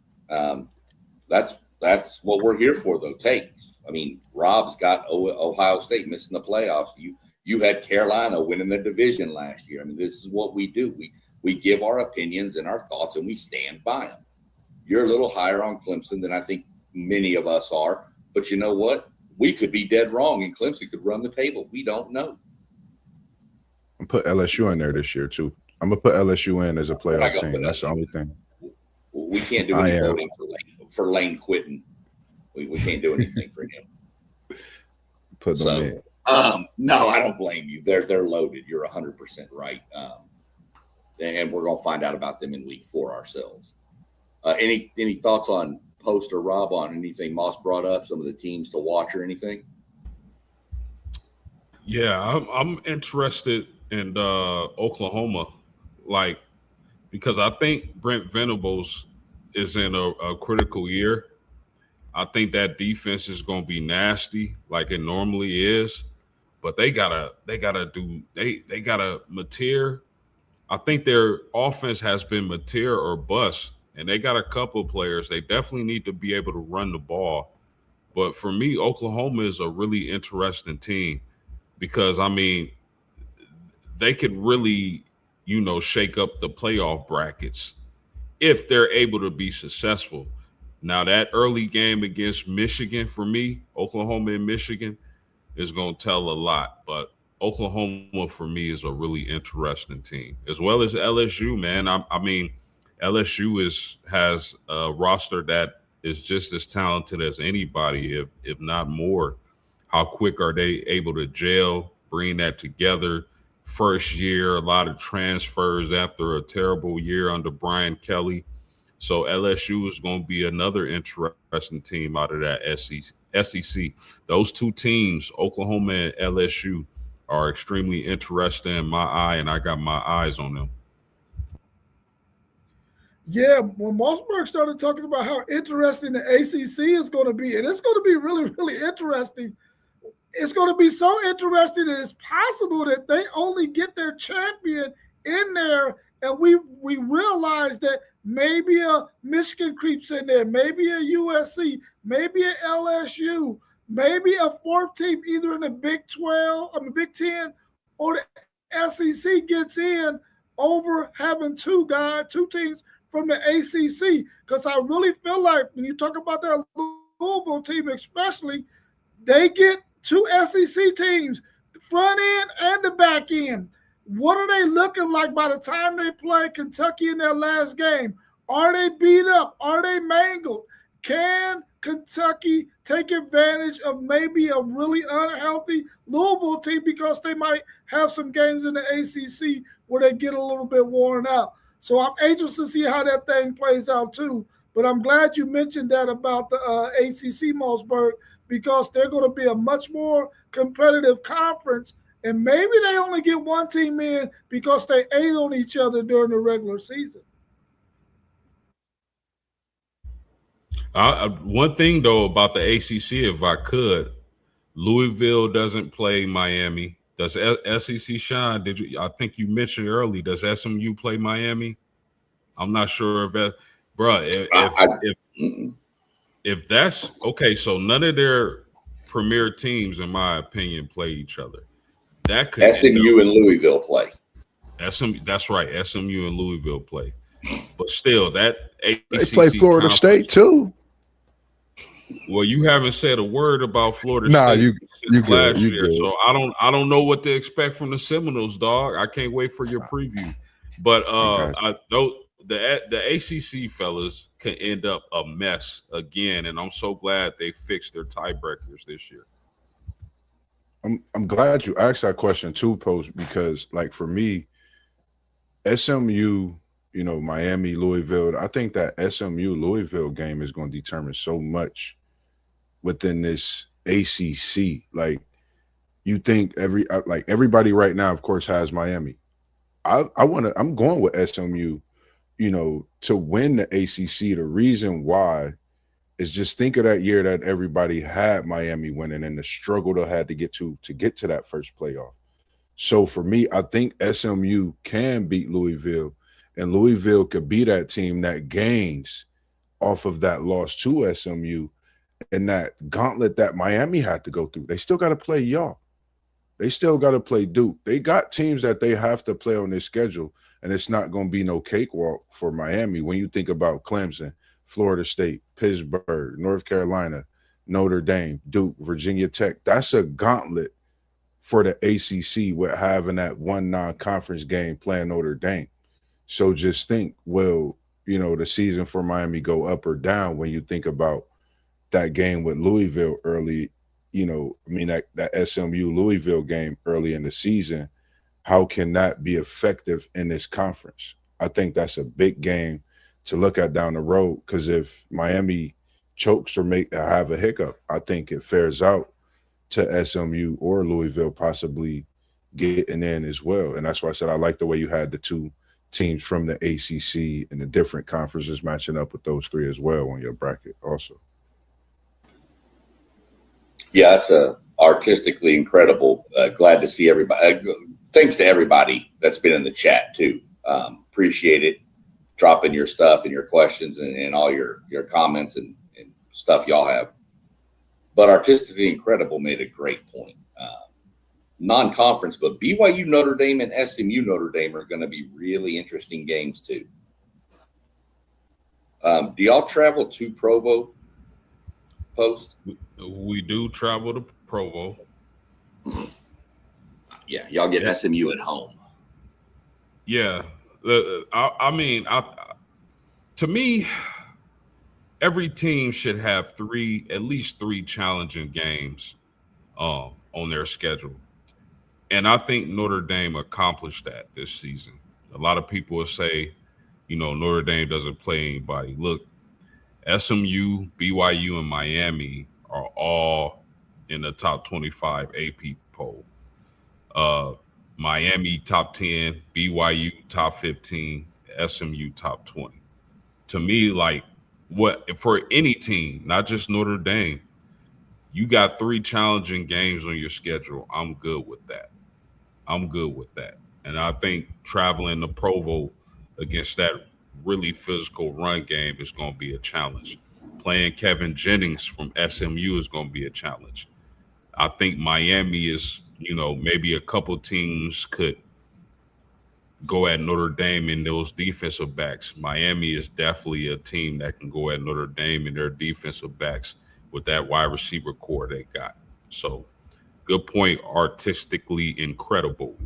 That's what we're here for, though. Takes. I mean, Rob's got Ohio State missing the playoffs. You had Carolina winning the division last year. I mean, this is what we do. We give our opinions and our thoughts, and we stand by them. You're a little higher on Clemson than I think many of us are. But you know what? We could be dead wrong, and Clemson could run the table. We don't know. I'm put LSU in there this year too. I'm gonna put LSU in as a playoff team. That's the only thing. We can't do any voting for Lane quitting. We can't do anything for him. Put them in. No, I don't blame you. They're loaded. You're 100% right. And we're gonna find out about them in week 4 ourselves. Any thoughts on Post or Rob on anything Moss brought up? Some of the teams to watch or anything? Yeah, I'm interested in Oklahoma, because I think Brent Venables is in a critical year. I think that defense is going to be nasty, like it normally is, but they gotta mature. I think their offense has been mature or bust, and they got a couple of players. They definitely need to be able to run the ball. But for me, Oklahoma is a really interesting team because, I mean, they could really, shake up the playoff brackets if they're able to be successful. Now, that early game against Michigan, for me, Oklahoma and Michigan, is going to tell a lot. But Oklahoma, for me, is a really interesting team, as well as LSU, man. I mean, LSU has a roster that is just as talented as anybody, if not more. How quick are they able to gel, bring that together? First year, a lot of transfers after a terrible year under Brian Kelly. So LSU is going to be another interesting team out of that SEC. Those 2 teams, Oklahoma and LSU, are extremely interesting in my eye, and I got my eyes on them. Yeah, when Mossberg started talking about how interesting the ACC is going to be, and it's going to be really, really interesting. It's going to be so interesting that it's possible that they only get their champion in there, and we realize that maybe a Michigan creeps in there, maybe a USC, maybe a LSU, maybe a 4th team either in the Big 10 or the SEC gets in over having 2 teams from the ACC. Because I really feel like when you talk about that Louisville team especially, they get 2 SEC teams, the front end and the back end. What are they looking like by the time they play Kentucky in their last game? Are they beat up? Are they mangled? Can Kentucky take advantage of maybe a really unhealthy Louisville team because they might have some games in the ACC where they get a little bit worn out? So I'm anxious to see how that thing plays out too. But I'm glad you mentioned that about the ACC, Mossberg, because they're going to be a much more competitive conference. And maybe they only get 1 team in because they ate on each other during the regular season. One thing, though, about the ACC, if I could, Louisville doesn't play Miami. Does SEC shine? I think you mentioned early. Does SMU play Miami? I'm not sure if that, bro. If that's okay, so none of their premier teams, in my opinion, play each other. That could SMU and Louisville play. That's right. SMU and Louisville play. But still, that ACC They play Florida State too. Well, you haven't said a word about Florida Nah, State since you last good. You year, good. so I don't know what to expect from the Seminoles, dog. I can't wait for your preview. But the ACC fellas can end up a mess again, and I'm so glad they fixed their tiebreakers this year. I'm glad you asked that question too, Post, because like for me, SMU, you know, Miami, Louisville, I think that SMU Louisville game is going to determine so much within this ACC. Like you think like everybody right now, of course, has Miami. I'm going with SMU, you know, to win the ACC. The reason why is just think of that year that everybody had Miami winning and the struggle they had to get to that first playoff. So for me, I think SMU can beat Louisville, and Louisville could be that team that gains off of that loss to SMU and that gauntlet that Miami had to go through. They still got to play y'all. They still got to play Duke. They got teams that they have to play on their schedule, and it's not going to be no cakewalk for Miami. When you think about Clemson, Florida State, Pittsburgh, North Carolina, Notre Dame, Duke, Virginia Tech, that's a gauntlet for the ACC with having that one non-conference game playing Notre Dame. So just think, will, you know, the season for Miami go up or down when you think about that game with Louisville early, you know, I mean, that SMU Louisville game early in the season, how can that be effective in this conference? I think that's a big game to look at down the road, because if Miami chokes or have a hiccup, I think it fares out to SMU or Louisville possibly getting in as well. And that's why I said I like the way you had the two teams from the ACC and the different conferences matching up with those three as well on your bracket also. Yeah, it's artistically incredible. Glad to see everybody. Thanks to everybody that's been in the chat too. Appreciate it. Dropping your stuff and your questions and all your comments and stuff y'all have. But artistically incredible made a great point. Non-conference, but BYU Notre Dame and SMU Notre Dame are going to be really interesting games too. Do y'all travel to Provo, Post? We do travel to Provo. Yeah, y'all get SMU at home. Yeah, I mean, to me, every team should have at least three challenging games on their schedule. And I think Notre Dame accomplished that this season. A lot of people will say, you know, Notre Dame doesn't play anybody. Look, SMU, BYU, and Miami are all in the top 25 AP poll. Miami top 10, BYU top 15, SMU top 20. To me, like, what for any team, not just Notre Dame, you got three challenging games on your schedule. I'm good with that. And I think traveling to Provo against that really physical run game is going to be a challenge. Playing Kevin Jennings from SMU is going to be a challenge. I think Miami is, you know, maybe a couple teams could go at Notre Dame in those defensive backs. Miami is definitely a team that can go at Notre Dame in their defensive backs with that wide receiver core they got. So good point, artistically incredible.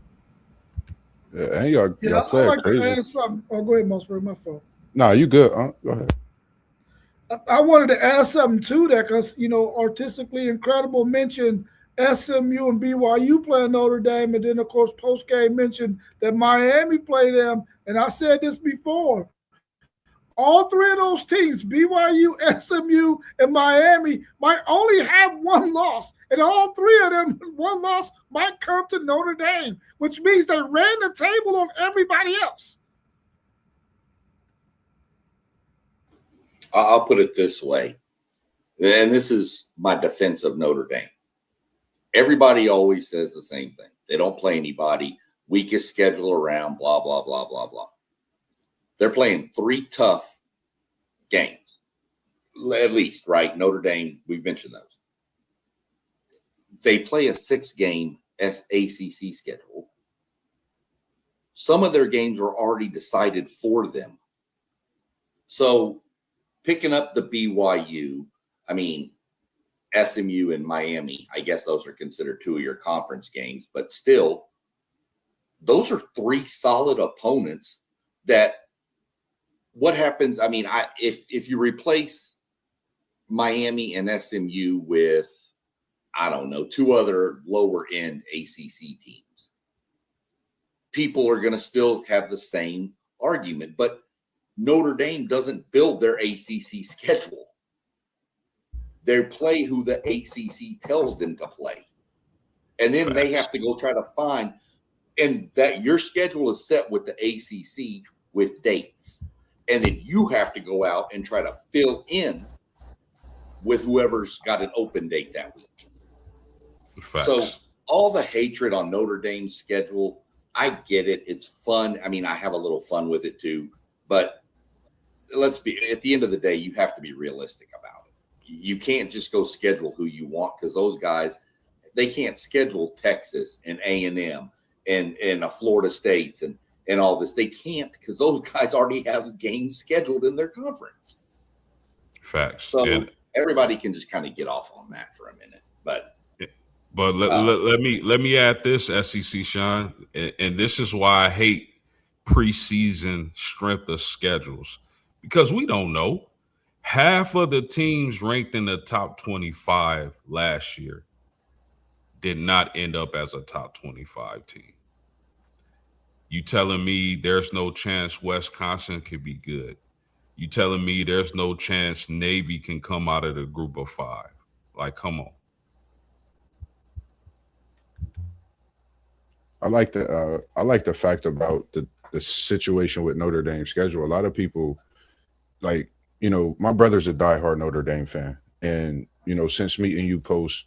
Yeah, and y'all play I like crazy. to add something. Oh, go ahead, Mossberg, my fault. Nah, you good. Go ahead. I wanted to add something to that because, you know, artistically incredible mentioned SMU and BYU playing Notre Dame. And then, of course, post-game mentioned that Miami played them. And I said this before. All three of those teams, BYU, SMU, and Miami, might only have one loss. And all three of them, one loss might come to Notre Dame, which means they ran the table on everybody else. I'll put it this way, and this is my defense of Notre Dame. Everybody always says the same thing. They don't play anybody, weakest schedule around, blah, blah, blah, blah, blah. They're playing three tough games, at least, right? Notre Dame, we've mentioned those. They play a 6-game ACC schedule. Some of their games are already decided for them So picking up the BYU, I mean, SMU and Miami, I guess those are considered 2 of your conference games, but still, those are 3 solid opponents that what happens? I mean, if you replace Miami and SMU with, I don't know, 2 other lower end ACC teams, people are going to still have the same argument. But Notre Dame doesn't build their ACC schedule. They play who the ACC tells them to play. And then they have to go try to find, and that your schedule is set with the ACC with dates. And then you have to go out and try to fill in with whoever's got an open date that week. Facts. So all the hatred on Notre Dame's schedule, I get it. It's fun. I mean, I have a little fun with it too. But let's be, at the end of the day, you have to be realistic about it. You can't just go schedule who you want, because those guys, they can't schedule Texas and A&M and a Florida State and all this. They can't, because those guys already have games scheduled in their conference. Facts. So everybody can just kind of get off on that for a minute. But let me add this, SEC Sean, and this is why I hate preseason strength of schedules, because we don't know. Half of the teams ranked in the top 25 last year did not end up as a top 25 team. You telling me there's no chance Wisconsin could be good? You telling me there's no chance Navy can come out of the group of 5? Like, come on. I like the fact about the situation with Notre Dame's schedule. A lot of people, like, you know, my brother's a diehard Notre Dame fan, and you know, since meeting you post,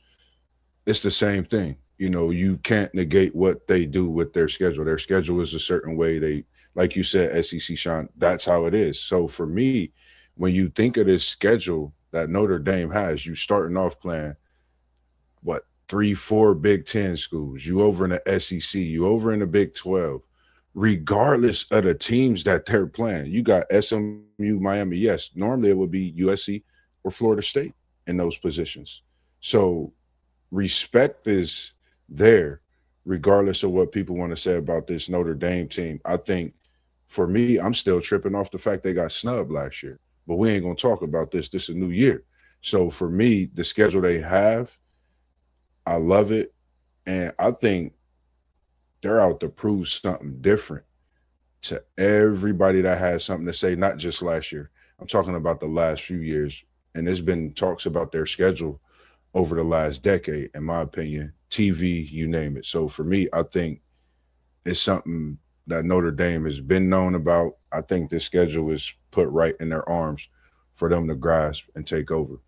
it's the same thing. You know, you can't negate what they do with their schedule. Their schedule is a certain way. They, like you said, SEC Sean, that's how it is. So for me, when you think of this schedule that Notre Dame has, you starting off playing what, 3-4 Big Ten schools, you over in the SEC, you over in the Big 12, regardless of the teams that they're playing. You got SMU, Miami. Yes, normally it would be USC or Florida State in those positions. So respect is there, regardless of what people want to say about this Notre Dame team. I think for me, I'm still tripping off the fact they got snubbed last year, but we ain't going to talk about this. This is a new year. So for me, the schedule they have, I love it. And I think they're out to prove something different to everybody that has something to say, not just last year. I'm talking about the last few years. And there's been talks about their schedule over the last decade, in my opinion, TV, you name it. So for me, I think it's something that Notre Dame has been known about. I think this schedule is put right in their arms for them to grasp and take over.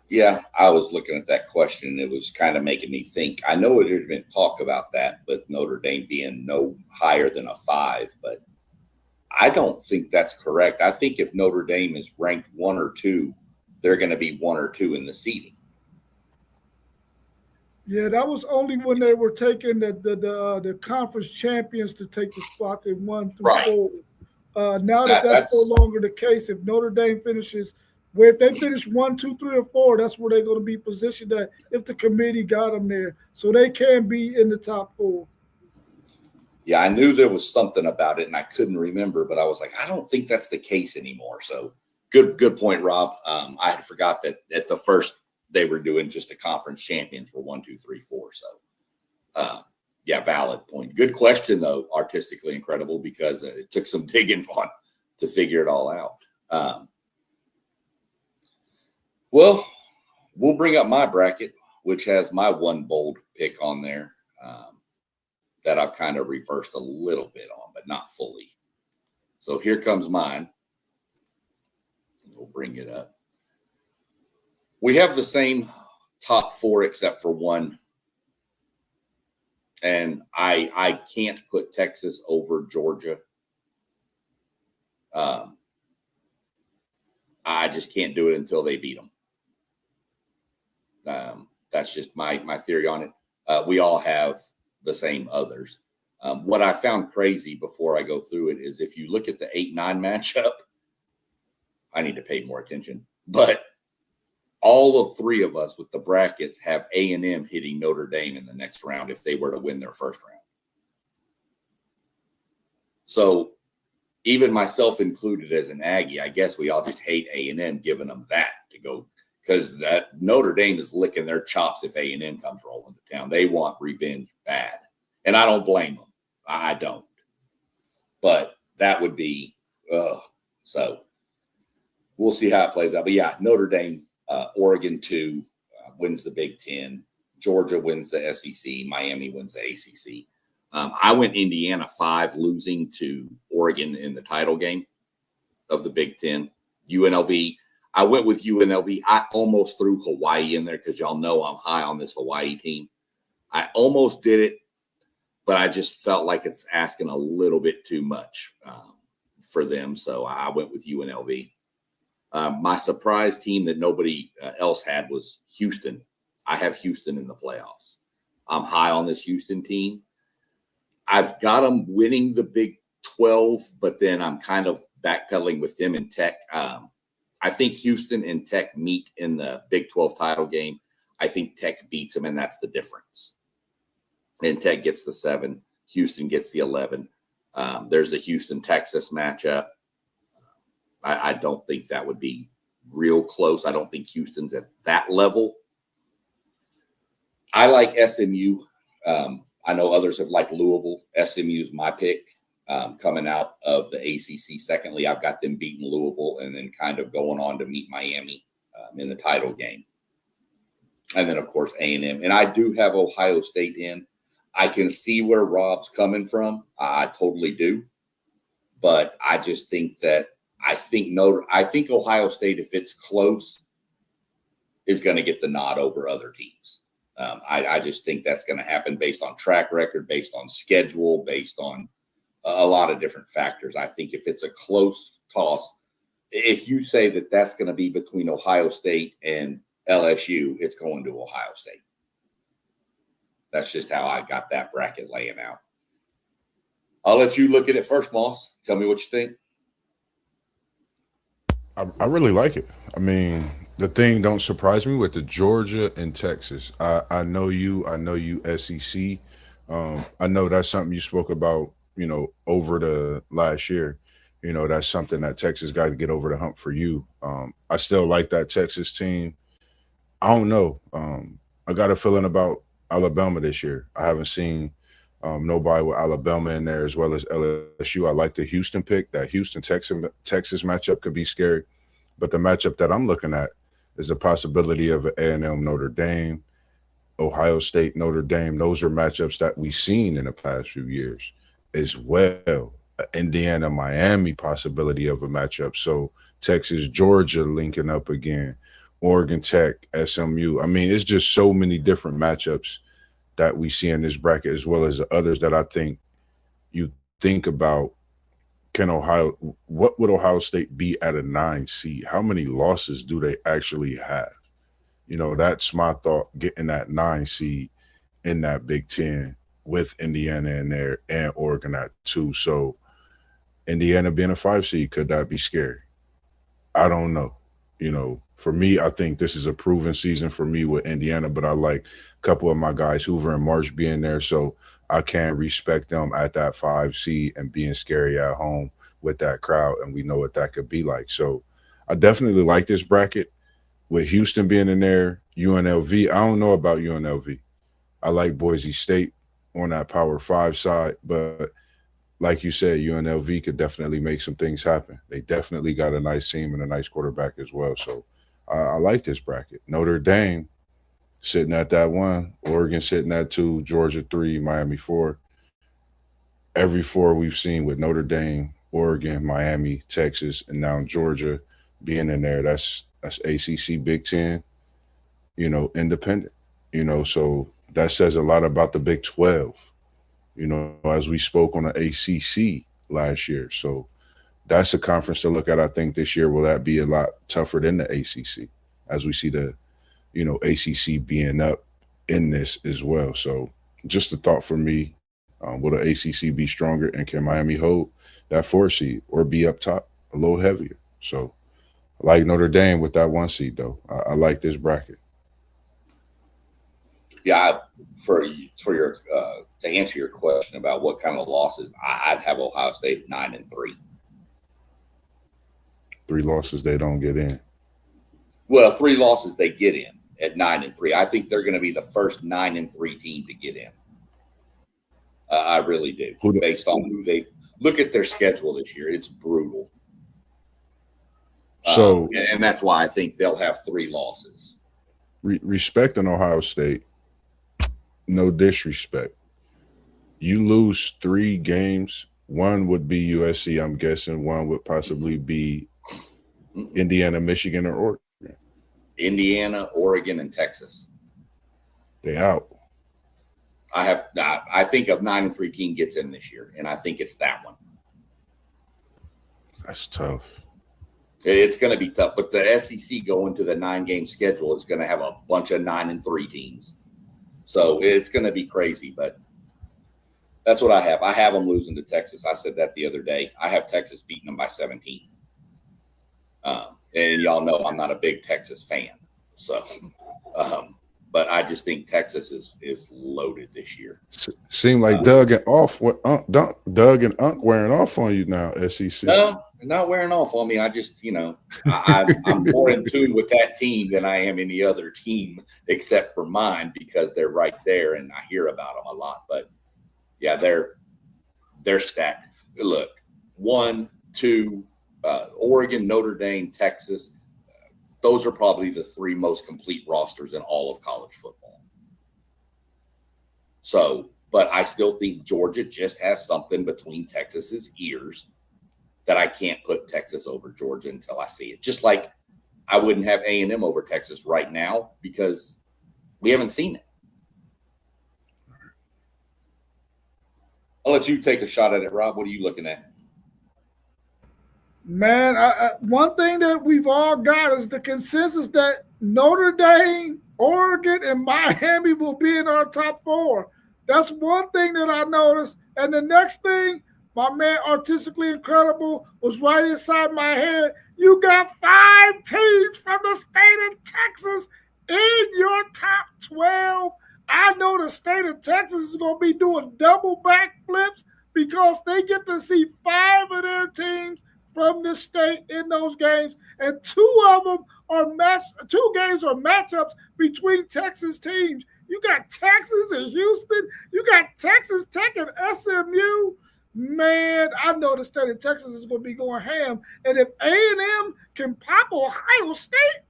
yeah, I was looking at that question, and it was kind of making me think. I know it had been talk about that, but Notre Dame being no higher than a 5, but I don't think that's correct. I think if Notre Dame is ranked 1 or 2, they're going to be 1 or 2 in the seeding. Yeah, that was only when they were taking the conference champions to take the spots in 1 through 4. Now that's no longer the case. If Notre Dame finishes, where if they finish 1, 2, 3, or 4, that's where they're going to be positioned at if the committee got them there, so they can be in the top 4. Yeah, I knew there was something about it, and I couldn't remember, but I was like, I don't think that's the case anymore. So good point, Rob. I had forgot that at the first they were doing just the conference champions for 1, 2, 3, 4. So, yeah, valid point. Good question, though. Artistically incredible, because it took some digging on to figure it all out. Well, we'll bring up my bracket, which has my one bold pick on there that I've kind of reversed a little bit on, but not fully. So here comes mine. We'll bring it up. We have the same top 4 except for 1. And I can't put Texas over Georgia. I just can't do it until they beat them. That's just my theory on it. We all have the same others. What I found crazy before I go through it is if you look at the 8-9 matchup, I need to pay more attention, but all of three of us with the brackets have A&M hitting Notre Dame in the next round if they were to win their first round. So even myself included as an Aggie, I guess we all just hate A&M giving them that to go, because that Notre Dame is licking their chops if A&M comes rolling to town. They want revenge bad, and I don't blame them. I don't. But that would be so we'll see how it plays out. But yeah, Notre Dame, Oregon 2 wins the Big Ten. Georgia wins the SEC. Miami wins the ACC. I went Indiana 5, losing to Oregon in the title game of the Big Ten. UNLV, I went with UNLV. I almost threw Hawaii in there because y'all know I'm high on this Hawaii team. I almost did it, but I just felt like it's asking a little bit too much for them. So I went with UNLV. My surprise team that nobody else had was Houston. I have Houston in the playoffs. I'm high on this Houston team. I've got them winning the Big 12, but then I'm kind of backpedaling with them in Tech. I think Houston and Tech meet in the Big 12 title game. I think Tech beats them, and that's the difference. And Tech gets the 7. Houston gets the 11. There's the Houston-Texas matchup. I don't think that would be real close. I don't think Houston's at that level. I like SMU. I know others have liked Louisville. SMU is my pick coming out of the ACC. Secondly, I've got them beating Louisville and then kind of going on to meet Miami in the title game. And then, of course, A&M. And I do have Ohio State in. I can see where Rob's coming from. I totally do. But I just think that I think Ohio State, if it's close, is going to get the nod over other teams. I just think that's going to happen based on track record, based on schedule, based on a lot of different factors. I think if it's a close toss, if you say that that's going to be between Ohio State and LSU, it's going to Ohio State. That's just how I got that bracket laying out. I'll let you look at it first, Moss. Tell me what you think. I really like it. I mean, the thing don't surprise me with the Georgia and Texas. I know you SEC. I know that's something you spoke about, over the last year. That's something that Texas got to get over the hump for you. I still like that Texas team. I don't know. I got a feeling about Alabama this year. I haven't seen nobody with Alabama in there as well as LSU. I like the Houston pick. That Houston-Texas matchup could be scary. But the matchup that I'm looking at is the possibility of an A&M Notre Dame, Ohio State Notre Dame. Those are matchups that we've seen in the past few years as well. Indiana Miami possibility of a matchup. So Texas Georgia linking up again, Oregon Tech, SMU. I mean, it's just so many different matchups that we see in this bracket, as well as the others that I think you think about. What would Ohio State be at a 9 seed? How many losses do they actually have? That's my thought, getting that 9 seed in that Big Ten with Indiana in there and Oregon at 2. So Indiana being a 5 seed, could that be scary? I don't know. For me, I think this is a proven season for me with Indiana, but I like a couple of my guys, Hoover and Marsh, being there. So I can respect them at that 5 seed and being scary at home with that crowd. And we know what that could be like. So I definitely like this bracket with Houston being in there. UNLV, I don't know about UNLV. I like Boise State on that Power 5 side, but like you said, UNLV could definitely make some things happen. They definitely got a nice team and a nice quarterback as well. So I like this bracket. Notre Dame sitting at that 1, Oregon sitting at 2, Georgia 3, Miami 4. Every 4 we've seen with Notre Dame, Oregon, Miami, Texas, and now Georgia being in there. That's ACC, Big Ten, independent. So that says a lot about the Big 12. As we spoke on the ACC last year. So that's a conference to look at, I think, this year. Will that be a lot tougher than the ACC as we see the, ACC being up in this as well? So just a thought for me. Will the ACC be stronger, and can Miami hold that 4 seed or be up top a little heavier? So I like Notre Dame with that 1 seed, though. I like this bracket. Yeah, for your to answer your question about what kind of losses, I'd have Ohio State 9-3. 3 losses, they don't get in. Well, 3 losses they get in at 9-3. I think they're going to be the first 9-3 team to get in. I really do, based on who they look at their schedule this year. It's brutal. So, and that's why I think they'll have 3 losses. Respecting Ohio State, no disrespect. You lose 3 games. 1 would be USC, I'm guessing. 1 would possibly be Indiana, Michigan, or Oregon. Indiana, Oregon, and Texas. They out. I think a 9-3 team gets in this year, and I think it's that one. That's tough. It's going to be tough, but the SEC going to the 9-game schedule is going to have a bunch of 9-3 teams. So it's going to be crazy, but that's what I have. I have them losing to Texas. I said that the other day. I have Texas beating them by 17. And y'all know I'm not a big Texas fan. So, but I just think Texas is loaded this year. Seem like Doug and Unc wearing off on you now, SEC. No, not wearing off on me. I just, I'm more in tune with that team than I am any other team except for mine because they're right there and I hear about them a lot. But yeah, they're stacked. Look, 1, 2, Oregon, Notre Dame, Texas. Those are probably the 3 most complete rosters in all of college football. So, but I still think Georgia just has something between Texas's ears that I can't put Texas over Georgia until I see it. Just like I wouldn't have A&M over Texas right now because we haven't seen it. I'll let you take a shot at it, Rob. What are you looking at? Man, one thing that we've all got is the consensus that Notre Dame, Oregon, and Miami will be in our top 4. That's one thing that I noticed. And the next thing, my man Artistically Incredible was right inside my head. You got 5 teams from the state of Texas in your top 12. I know the state of Texas is going to be doing double backflips because they get to see 5 of their teams from the state in those games, and 2 of them are 2 games are matchups between Texas teams. You got Texas and Houston. You got Texas Tech and SMU. Man, I know the state of Texas is going to be going ham. And if A&M can pop Ohio State,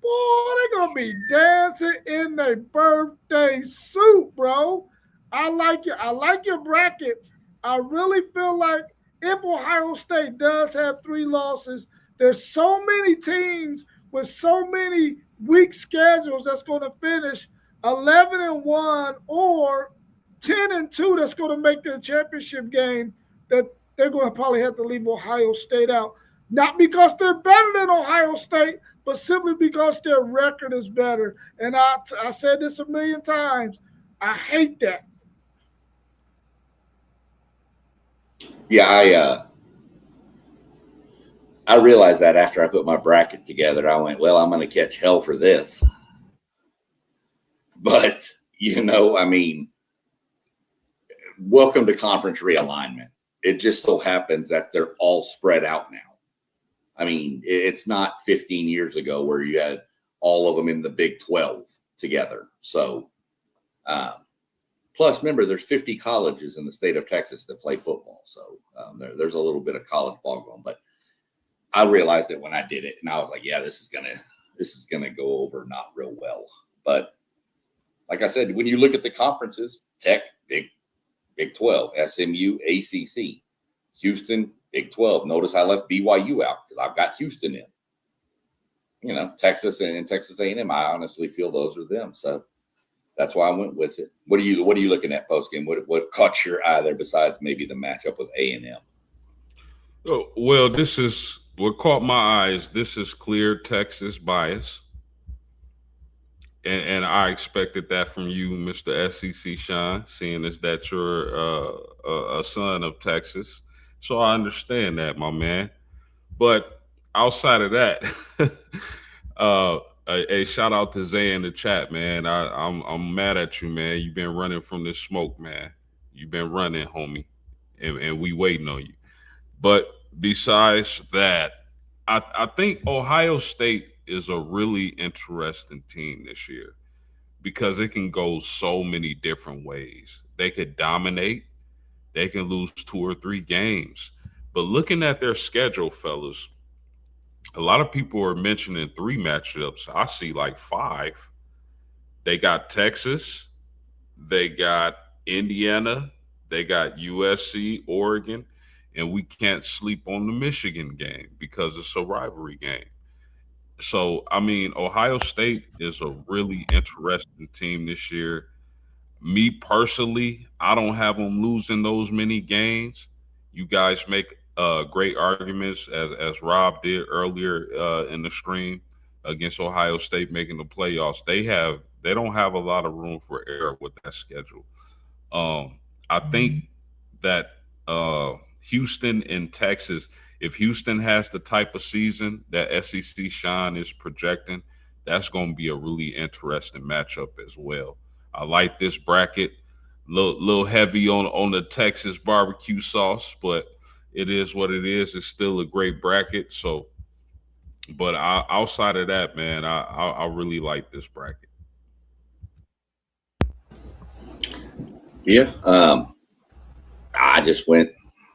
boy, they're going to be dancing in their birthday suit, bro. I like your bracket. I really feel like if Ohio State does have 3 losses, there's so many teams with so many weak schedules that's going to finish 11-1 or 10-2 that's going to make their championship game that they're going to probably have to leave Ohio State out. Not because they're better than Ohio State, but simply because their record is better. And I said this a million times. I hate that. Yeah, I realized that after I put my bracket together. I went, well, I'm going to catch hell for this. But, I mean, welcome to conference realignment. It just so happens that they're all spread out now. I mean, it's not 15 years ago where you had all of them in the Big 12 together. So, plus, remember, there's 50 colleges in the state of Texas that play football. So there's a little bit of college ball going. But I realized it when I did it, and I was like, yeah, this is gonna go over not real well. But like I said, when you look at the conferences, Tech, Big 12, SMU, ACC, Houston, Big 12. Notice I left BYU out because I've got Houston in. Texas and Texas A&M. I honestly feel those are them. So that's why I went with it. What are you looking at postgame? What caught your eye there besides maybe the matchup with A&M? Oh, well, this is what caught my eyes. This is clear Texas bias. and I expected that from you, Mr. SEC Shine, seeing as that you're a son of Texas. So I understand that, my man. But outside of that, uh, a shout out to Zay in the chat, man. I'm mad at you, man. You've been running from this smoke, man. You've been running, homie, and we waiting on you. But besides that, I think Ohio State is a really interesting team this year because it can go so many different ways. They could dominate, they can lose 2 or 3 games. But looking at their schedule, fellas, a lot of people are mentioning 3 matchups. I see like 5. They got Texas, they got Indiana, they got USC, Oregon, and we can't sleep on the Michigan game because it's a rivalry game. So, I mean, Ohio State is a really interesting team this year. Me personally, I don't have them losing those many games. You guys make great arguments, as Rob did earlier in the stream against Ohio State making the playoffs. They don't have a lot of room for error with that schedule. I think that Houston and Texas, if Houston has the type of season that SEC Shine is projecting, that's going to be a really interesting matchup as well. I like this bracket. Little heavy on the Texas barbecue sauce, but it is what it is. It's still a great bracket. So, but outside of that, man, I really like this bracket. Yeah. I just went,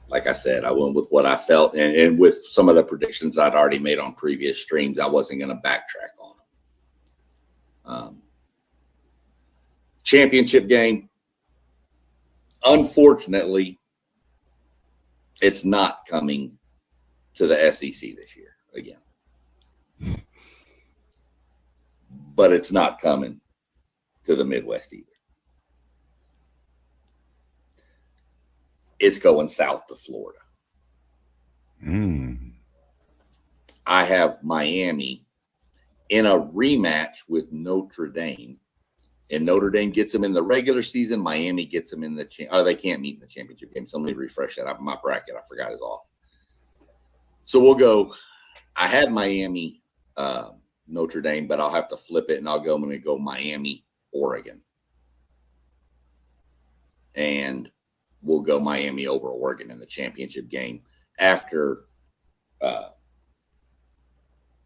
like I said, I went with what I felt, and with some of the predictions I'd already made on previous streams, I wasn't going to backtrack on them. Championship game, unfortunately, it's not coming to the SEC this year again. But it's not coming to the Midwest either. It's going south to Florida. I have Miami in a rematch with Notre Dame. And Notre Dame gets them in the regular season. Miami gets them in the they can't meet in the championship game. So let me refresh that. My bracket, I forgot, is off. So we'll go. I had Miami, Notre Dame, but I'll have to flip it, and I'm going to go Miami, Oregon. And we'll go Miami over Oregon in the championship game after.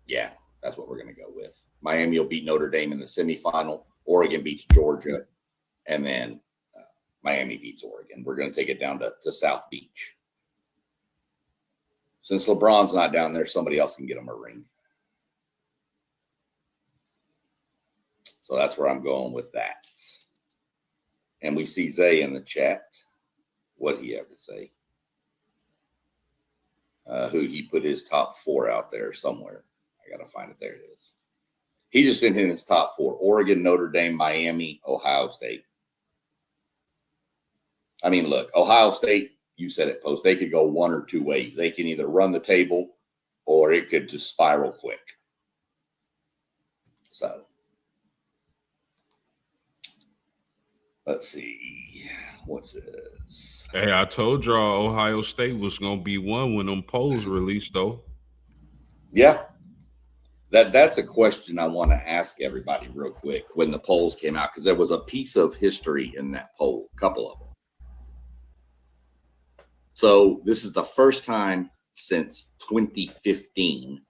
Yeah, that's what we're going to go with. Miami will beat Notre Dame in the semifinal. Oregon beats Georgia, and then Miami beats Oregon. We're going to take it down to South Beach. Since LeBron's not down there, somebody else can get him a ring. So that's where I'm going with that. And we see Zay in the chat. What he have to say? Who he put his top 4 out there somewhere. I got to find it. There it is. He just sent in his top 4: Oregon, Notre Dame, Miami, Ohio State. I mean, look, Ohio State, you said it, Post, they could go 1 or 2 ways. They can either run the table or it could just spiral quick. So, let's see. What's this? Hey, I told y'all Ohio State was going to be one when them polls released, though. Yeah. That's a question I want to ask everybody real quick when the polls came out, because there was a piece of history in that poll, a couple of them. So this is the first time since 2015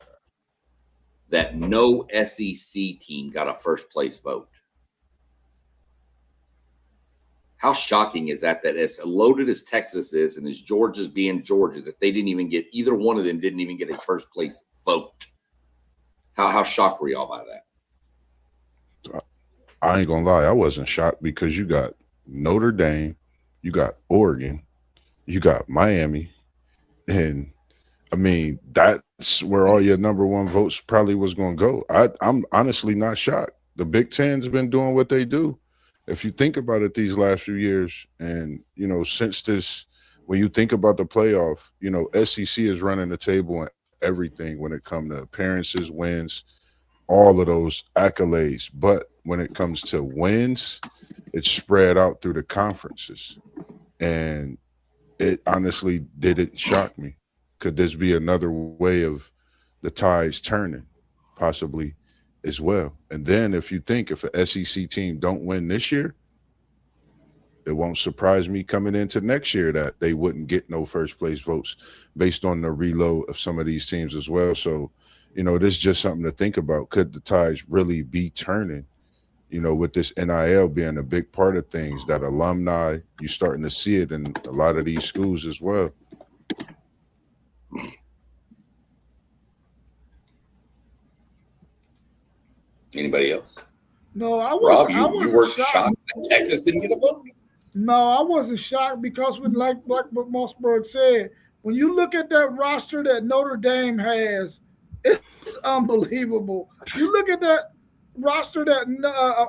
that no SEC team got a first place vote. How shocking is that as loaded as Texas is and as Georgia's being Georgia, that they didn't even get, either one of them didn't even get a first place vote. How shocked were y'all by that? I ain't gonna lie, I wasn't shocked because you got Notre Dame, you got Oregon, you got Miami, and I mean that's where all your number 1 votes probably was gonna go. I'm honestly not shocked. The Big Ten's been doing what they do. If you think about it these last few years, and you know, since this, when you think about the playoff, you know, SEC is running the table and everything when it comes to appearances, wins, all of those accolades. But when it comes to wins, it's spread out through the conferences. And it honestly didn't shock me. Could this be another way of the tides turning, possibly as well? And then if you think if an SEC team don't win this year, it won't surprise me coming into next year that they wouldn't get no first place votes based on the reload of some of these teams as well. So, this is just something to think about. Could the tides really be turning, with this NIL being a big part of things, that alumni, you're starting to see it in a lot of these schools as well. Anybody else? No, I Rob, wasn't. you weren't shocked that Texas didn't get a vote? No, I wasn't shocked because like what Mossberg said, when you look at that roster that Notre Dame has, it's unbelievable. You look at that roster that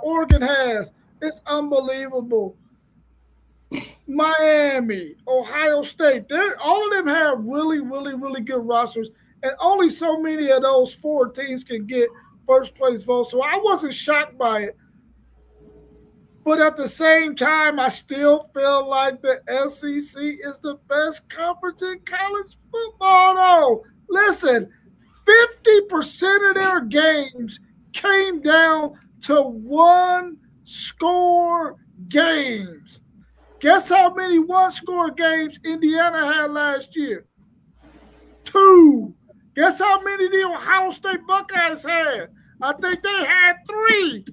Oregon has, it's unbelievable. Miami, Ohio State, all of them have really, really, really good rosters, and only so many of those 4 teams can get first place votes. So I wasn't shocked by it. But at the same time, I still feel like the SEC is the best conference in college football. No, listen, 50% of their games came down to 1-score games. Guess how many 1-score games Indiana had last year? 2. Guess how many the Ohio State Buckeyes had? I think they had 3.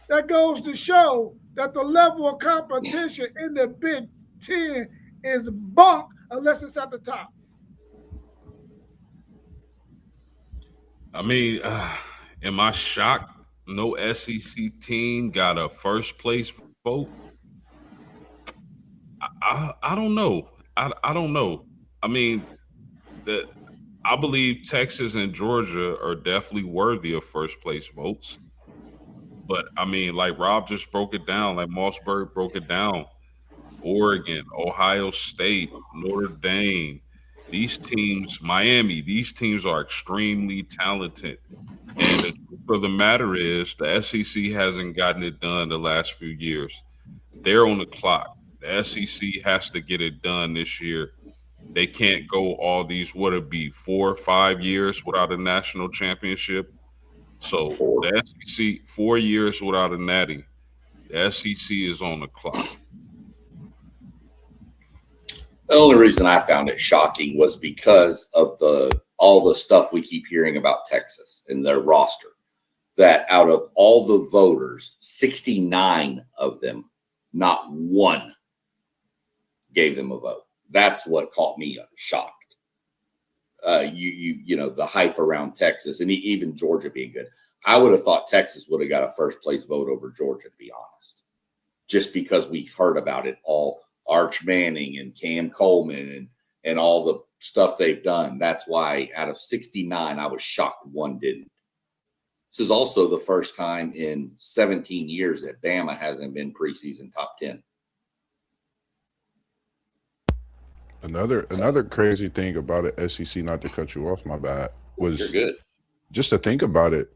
That goes to show that the level of competition in the Big Ten is bunk unless it's at the top. I mean, am I shocked no SEC team got a first place vote? I don't know. I don't know. I mean, I believe Texas and Georgia are definitely worthy of first place votes. But I mean, like Rob just broke it down, like Mossberg broke it down. Oregon, Ohio State, Notre Dame, these teams, Miami, these teams are extremely talented. And the truth of the matter is the SEC hasn't gotten it done the last few years. They're on the clock. The SEC has to get it done this year. They can't go all these, 4 or 5 years without a national championship. So the SEC, 4 years without a natty. The SEC is on the clock. The only reason I found it shocking was because of all the stuff we keep hearing about Texas and their roster. That out of all the voters, 69 of them, not one gave them a vote. That's what caught me shocked. The hype around Texas and even Georgia being good. I would have thought Texas would have got a first place vote over Georgia, to be honest, just because we've heard about it all. Arch Manning and Cam Coleman and all the stuff they've done. That's why out of 69, I was shocked one didn't. This is also the first time in 17 years that Bama hasn't been preseason top 10. Another crazy thing about it, SEC, not to cut you off, my bad, was You're good. Just to think about it.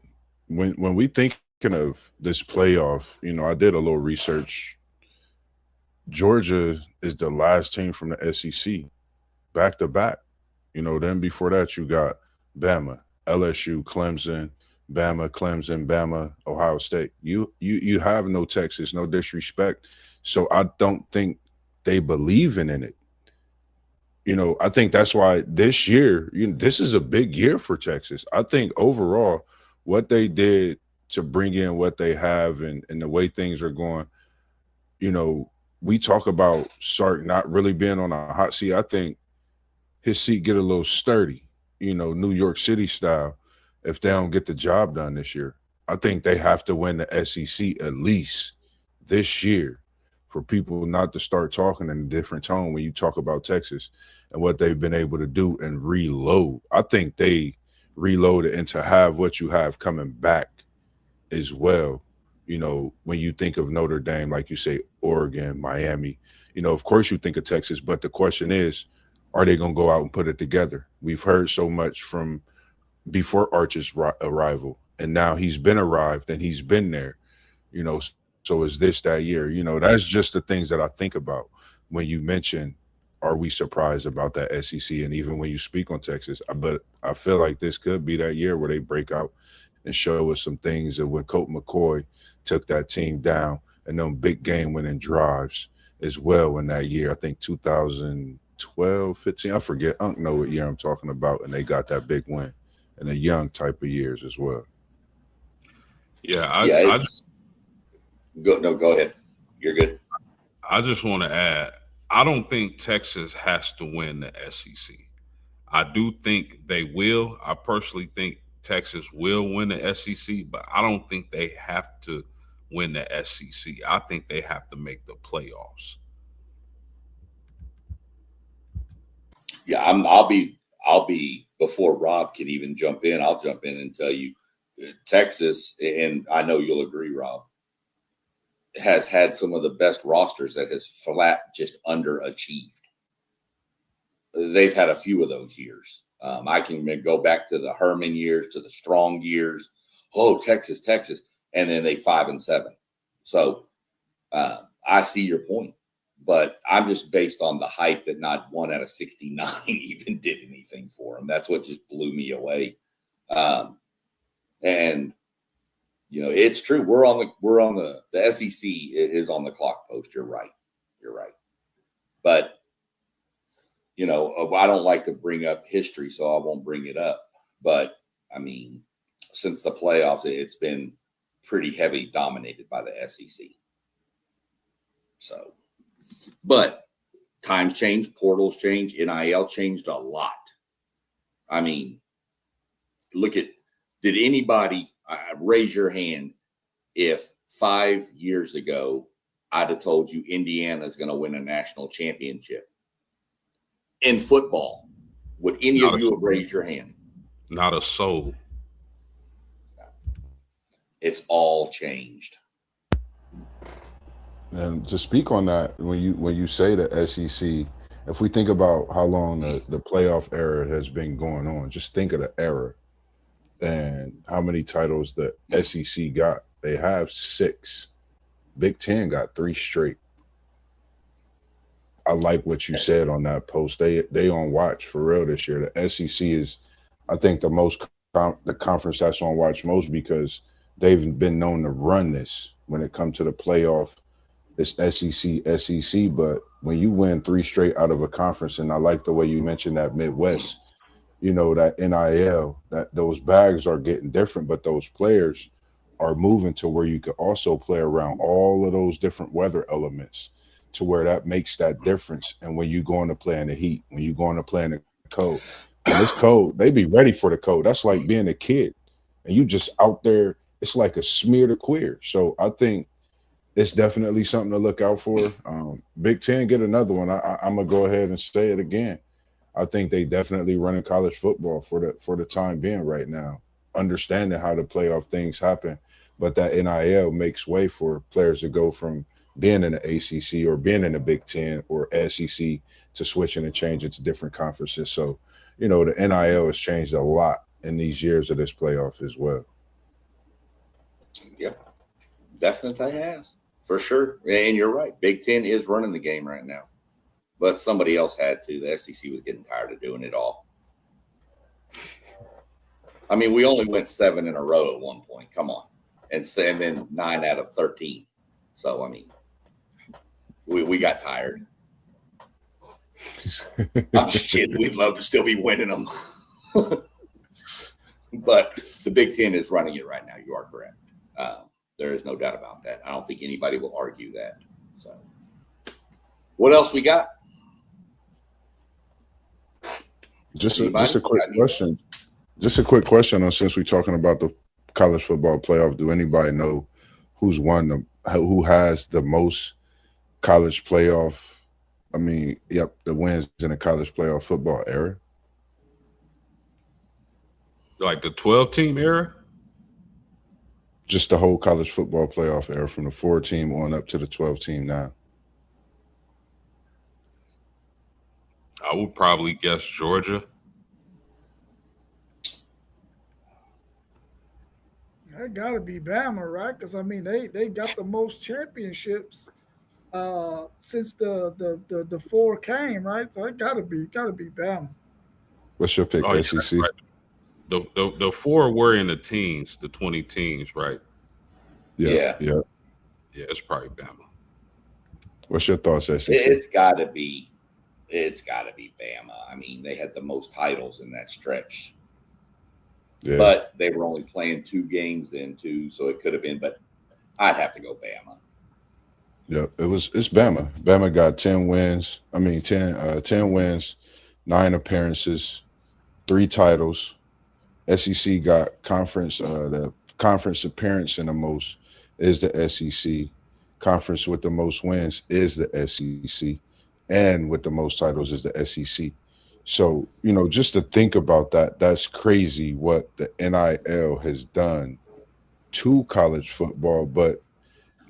When we thinking of this playoff, I did a little research. Georgia is the last team from the SEC, back to back. Then before that you got Bama, LSU, Clemson, Bama, Clemson, Bama, Ohio State. You have no Texas, no disrespect. So I don't think they believe in it. I think that's why this year, this is a big year for Texas. I think overall, what they did to bring in what they have and the way things are going, we talk about Sark not really being on a hot seat. I think his seat get a little sturdy, New York City style, if they don't get the job done this year. I think they have to win the SEC at least this year for people not to start talking in a different tone when you talk about Texas and what they've been able to do and reload. I think they reloaded and to have what you have coming back as well. When you think of Notre Dame, like you say, Oregon, Miami, of course you think of Texas, but the question is, are they going to go out and put it together? We've heard so much from before Arch's arrival and now he's been arrived and he's been there. You know, so is this that year? You know, that's just the things that I think about when you mention, are we surprised about that SEC? And even when you speak on Texas, but I feel like this could be that year where they break out and show us some things. And when Colt McCoy took that team down and them big game winning drives as well in that year, I think 2012, 15, I forget. I don't know what year I'm talking about. And they got that big win in the young type of years as well. Yeah, Yeah, it's go. No, go ahead. You're good. I just want to add, I don't think Texas has to win the SEC. I do think they will. I personally think Texas will win the SEC, but I don't think they have to win the SEC. I think they have to make the playoffs. Yeah, I'll be before Rob can even jump in. I'll jump in and tell you, Texas, and I know you'll agree, Rob, has had some of the best rosters that has flat just underachieved. They've had a few of those years. I can go back to the Herman years, to the Strong years. Oh, Texas, and then they 5-7. So I see your point, but I'm just based on the hype that not 1 out of 69 even did anything for them. That's what just blew me away. And you know, it's true. We're on the SEC is on the clock post. You're right. But you know, I don't like to bring up history, so I won't bring it up. But I mean, since the playoffs, it's been pretty heavy dominated by the SEC. So, but times change, portals change, NIL changed a lot. I mean, did anybody raise your hand if 5 years ago I'd have told you Indiana's going to win a national championship in football? Would any of you have raised your hand? Not a soul. It's all changed. And to speak on that, when you say the SEC, if we think about how long the playoff era has been going on, just think of the era and how many titles the SEC got. They have 6. Big Ten got 3 straight. I like what you said on that post. They on watch for real this year. The SEC is, I think, the conference that's on watch most because they've been known to run this when it comes to the playoff. It's SEC. But when you win 3 straight out of a conference, and I like the way you mentioned that Midwest, you know, that NIL, that those bags are getting different, but those players are moving to where you could also play around all of those different weather elements to where that makes that difference. And when you go on to play in the heat, when you go on to play in the cold, and this cold, they be ready for the cold. That's like being a kid and you just out there. It's like a smear to queer. So I think it's definitely something to look out for. Big Ten, get another one. I'm gonna go ahead and say it again. I think they definitely running college football for the time being right now, understanding how the playoff things happen. But that NIL makes way for players to go from being in the ACC or being in the Big Ten or SEC to switching and changing to different conferences. So, you know, the NIL has changed a lot in these years of this playoff as well. Yep, definitely has, for sure. And you're right. Big Ten is running the game right now. But somebody else had to. The SEC was getting tired of doing it all. I mean, we only went 7 in a row at one point. Come on. And then 9 out of 13. So, I mean, we got tired. I'm just kidding. We'd love to still be winning them. But the Big Ten is running it right now. You are correct. There is no doubt about that. I don't think anybody will argue that. So, what else we got? Just a quick question. Just a quick question on, since we're talking about the college football playoff, do anybody know who has the most college playoff? I mean, the wins in the college playoff football era? Like the 12-team era? Just the whole college football playoff era from the 4-team on up to the 12-team now. I would probably guess Georgia. That got to be Bama, right? Because I mean, they got the most championships since the four came, right? So it got to be Bama. What's your pick, Oh yeah, that's SEC? right. The four were in the teens, the 20 teens, right? Yeah, Yeah, yeah. Yeah, it's probably Bama. What's your thoughts, SEC? it's got to be. It's got to be Bama. I mean, they had the most titles in that stretch, Yeah, but they were only playing 2 games then too, so it could have been. But I'd have to go Bama. yeah. It's Bama. Bama got 10 wins. I mean 10 wins, 9 appearances, 3 titles. SEC got the conference appearance in the most is the SEC. Conference with the most wins is the SEC, and with the most titles is the SEC. So, just to think about that, that's crazy what the NIL has done to college football, but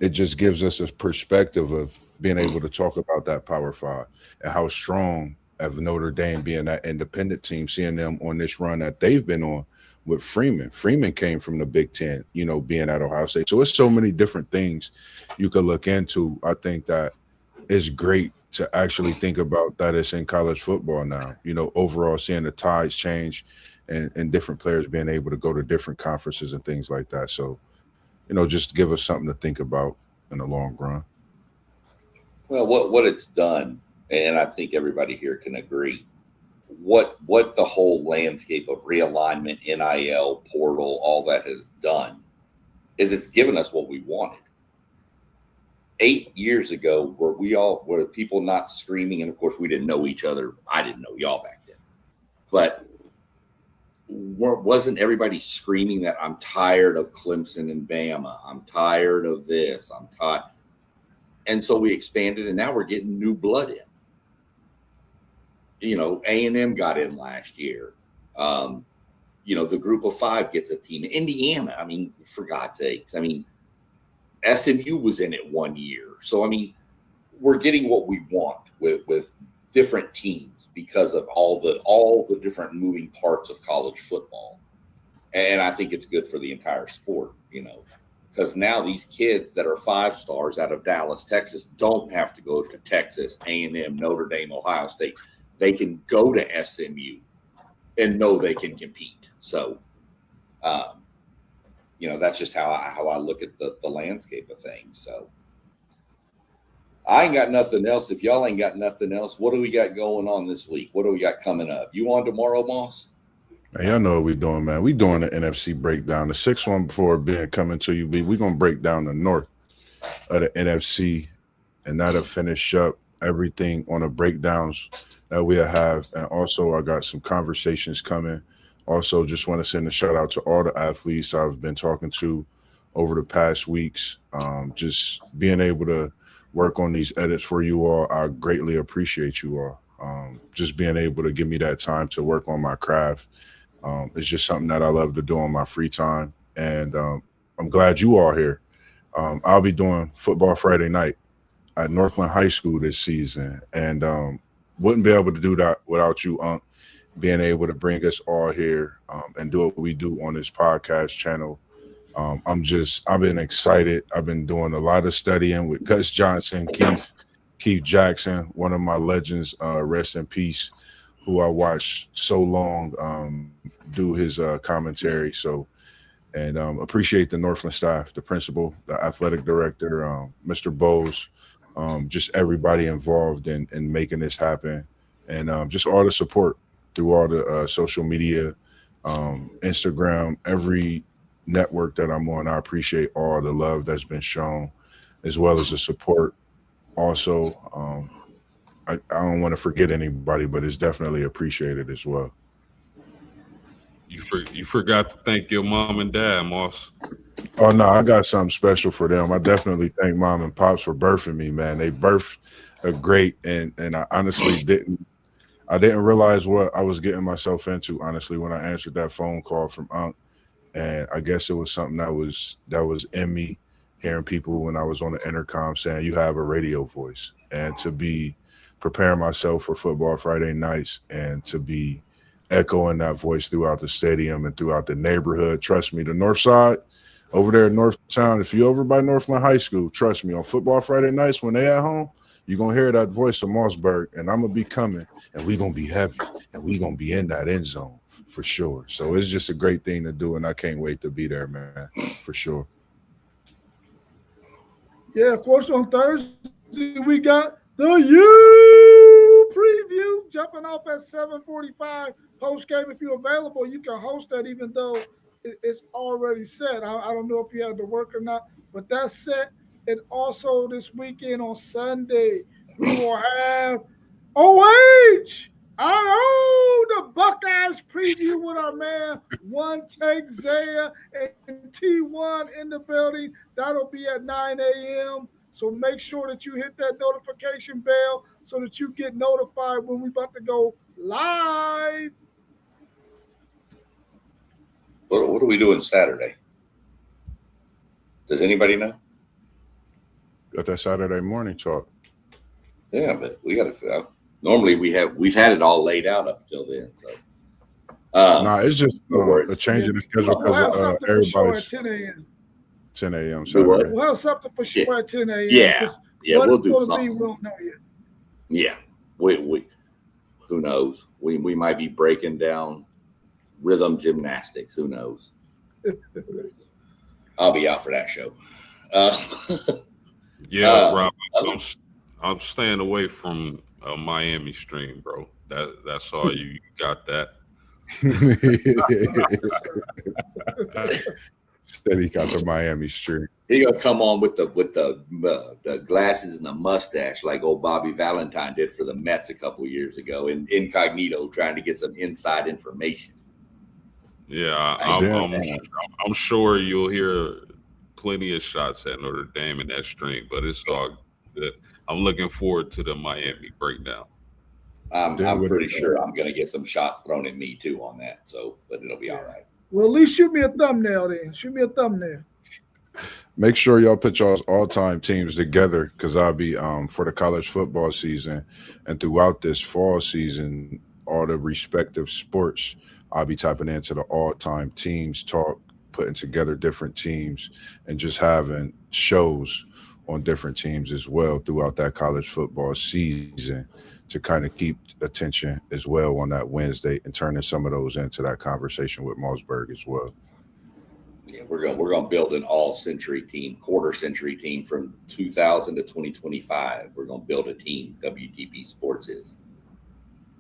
it just gives us a perspective of being able to talk about that Power Five and how strong of Notre Dame being that independent team, seeing them on this run that they've been on with Freeman. Freeman came from the Big Ten, being at Ohio State. So it's so many different things you could look into. I think that it's great to actually think about that it's in college football now, overall seeing the tides change and different players being able to go to different conferences and things like that. So, just give us something to think about in the long run. Well, what it's done, and I think everybody here can agree, what the whole landscape of realignment, NIL, portal, all that has done is it's given us what we wanted. 8 years ago, were people not screaming, and of course we didn't know each other. I didn't know y'all back then, but wasn't everybody screaming that I'm tired of Clemson and Bama? I'm tired of this. I'm tired. And so we expanded, and now we're getting new blood in. A&M got in last year. The group of 5 gets a team. Indiana, I mean, for God's sakes. I mean, SMU was in it 1 year. So, I mean, we're getting what we want with different teams because of all the different moving parts of college football. And I think it's good for the entire sport, because now these kids that are 5 stars out of Dallas, Texas, don't have to go to Texas, A&M, Notre Dame, Ohio State. They can go to SMU and know they can compete. So, that's just how I look at the landscape of things. So I ain't got nothing else. If y'all ain't got nothing else, what do we got going on this week? What do we got coming up? You on tomorrow, Moss? Man, y'all know what we doing, man. We doing the NFC breakdown. The 6th one before being coming to you, we're going to break down the north of the NFC, and that'll finish up everything on the breakdowns that we'll have. And also, I got some conversations coming. Also, just want to send a shout out to all the athletes I've been talking to over the past weeks. Just being able to work on these edits for you all, I greatly appreciate you all. Just being able to give me that time to work on my craft. It's just something that I love to do on my free time. And I'm glad you are here. I'll be doing Football Friday night at Northland High School this season. And wouldn't be able to do that without you, Unc, being able to bring us all here and do what we do on this podcast channel. I've been excited. I've been doing a lot of studying with Gus Johnson, Keith Jackson, one of my legends, rest in peace, who I watched so long do his commentary. So, and appreciate the Northland staff, the principal, the athletic director, Mr. Bowes, just everybody involved in making this happen, and just all the support through all the social media, Instagram, every network that I'm on. I appreciate all the love that's been shown, as well as the support. Also, I don't want to forget anybody, but it's definitely appreciated as well. You forgot to thank your mom and dad, Moss. Oh no, I got something special for them. I definitely thank Mom and Pops for birthing me, man. They birthed a great, and I honestly didn't realize what I was getting myself into, honestly, when I answered that phone call from Unc. And I guess it was something that was in me, hearing people when I was on the intercom saying, you have a radio voice. And to be preparing myself for Football Friday nights and to be echoing that voice throughout the stadium and throughout the neighborhood. Trust me, the North Side, over there in Northtown. If you're over by Northland High School, trust me, on football Friday nights when they at home, you're going to hear that voice of Mossberg, and I'm going to be coming, and we're going to be heavy, and we're going to be in that end zone for sure. So it's just a great thing to do, and I can't wait to be there, man, for sure. Yeah, of course, on Thursday, we got the U preview jumping off at 7:45 post game. If you're available, you can host that even though it's already set. I don't know if you had to work or not, but that's set. And also this weekend on Sunday, we will have OH, our own the Buckeyes preview with our man One Take Zaya and T1 in the building. That'll be at 9 a.m. So make sure that you hit that notification bell so that you get notified when we're about to go live. What are we doing Saturday? Does anybody know? Got that Saturday morning talk. Yeah, but we got to. Normally we've had it all laid out up until then. So it's just a change in the schedule because everybody's 10 a.m. 10 a.m. Saturday. We'll have something for sure at 10 a.m. Yeah, we'll do something. We don't know yet. Yeah, we who knows? We might be breaking down rhythm gymnastics. Who knows? I'll be out for that show. Rob, I'm staying away from a Miami stream, bro. That's all you got that. Said he got the Miami stream. He gonna come on with the glasses and the mustache like old Bobby Valentine did for the Mets a couple years ago, in incognito, trying to get some inside information. Yeah, I'm sure you'll hear plenty of shots at Notre Dame in that stream, but it's all good. I'm looking forward to the Miami breakdown. I'm pretty sure I'm going to get some shots thrown at me too on that. So, but it'll be all right. Well, at least shoot me a thumbnail then. Shoot me a thumbnail. Make sure y'all put y'all's all-time teams together because I'll be for the college football season and throughout this fall season, all the respective sports, I'll be tapping into the all-time teams talk, putting together different teams and just having shows on different teams as well throughout that college football season to kind of keep attention as well on that Wednesday and turning some of those into that conversation with Mossberg as well. Yeah, we're gonna build an all-century team, quarter-century team from 2000 to 2025. We're gonna build a team. WTP Sports is.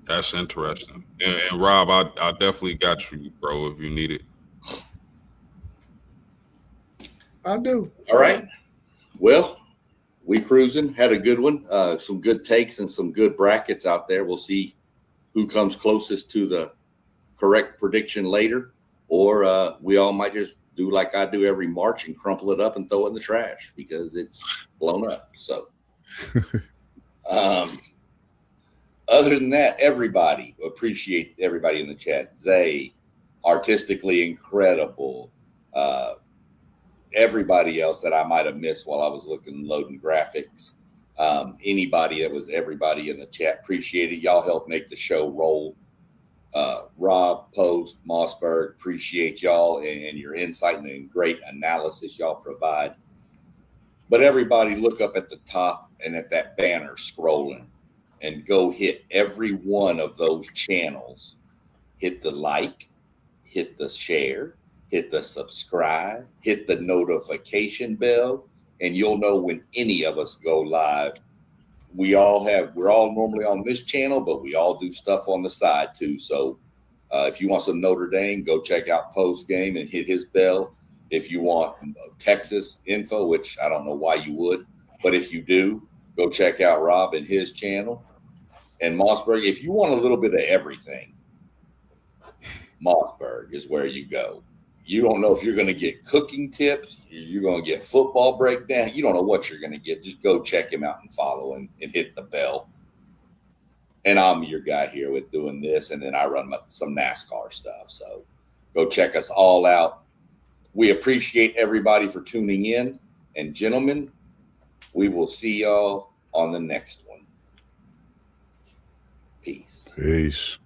That's interesting. And Rob, I definitely got you, bro, if you need it. I do. All right. Well, we cruising. Had a good one. Some good takes and some good brackets out there. We'll see who comes closest to the correct prediction later, or we all might just do like I do every March and crumple it up and throw it in the trash because it's blown up. So, other than that, everybody appreciate everybody in the chat. Zay, artistically incredible. Everybody else that I might have missed while I was loading graphics. Anybody that was everybody in the chat, appreciate it. Y'all help make the show roll. Rob, Post, Mossberg, appreciate y'all and your insight and great analysis y'all provide. But everybody look up at the top and at that banner scrolling and go hit every one of those channels. Hit the like, hit the share, hit the subscribe, hit the notification bell, and you'll know when any of us go live. We're all normally on this channel, but we all do stuff on the side too. So if you want some Notre Dame, go check out Post Game and hit his bell. If you want Texas info, which I don't know why you would, but if you do, go check out Rob and his channel. And Mossberg, if you want a little bit of everything, Mossberg is where you go. You don't know if you're going to get cooking tips. You're going to get football breakdown. You don't know what you're going to get. Just go check him out and follow him and hit the bell. And I'm your guy here with doing this. And then I run some NASCAR stuff. So go check us all out. We appreciate everybody for tuning in. And gentlemen, we will see y'all on the next one. Peace. Peace.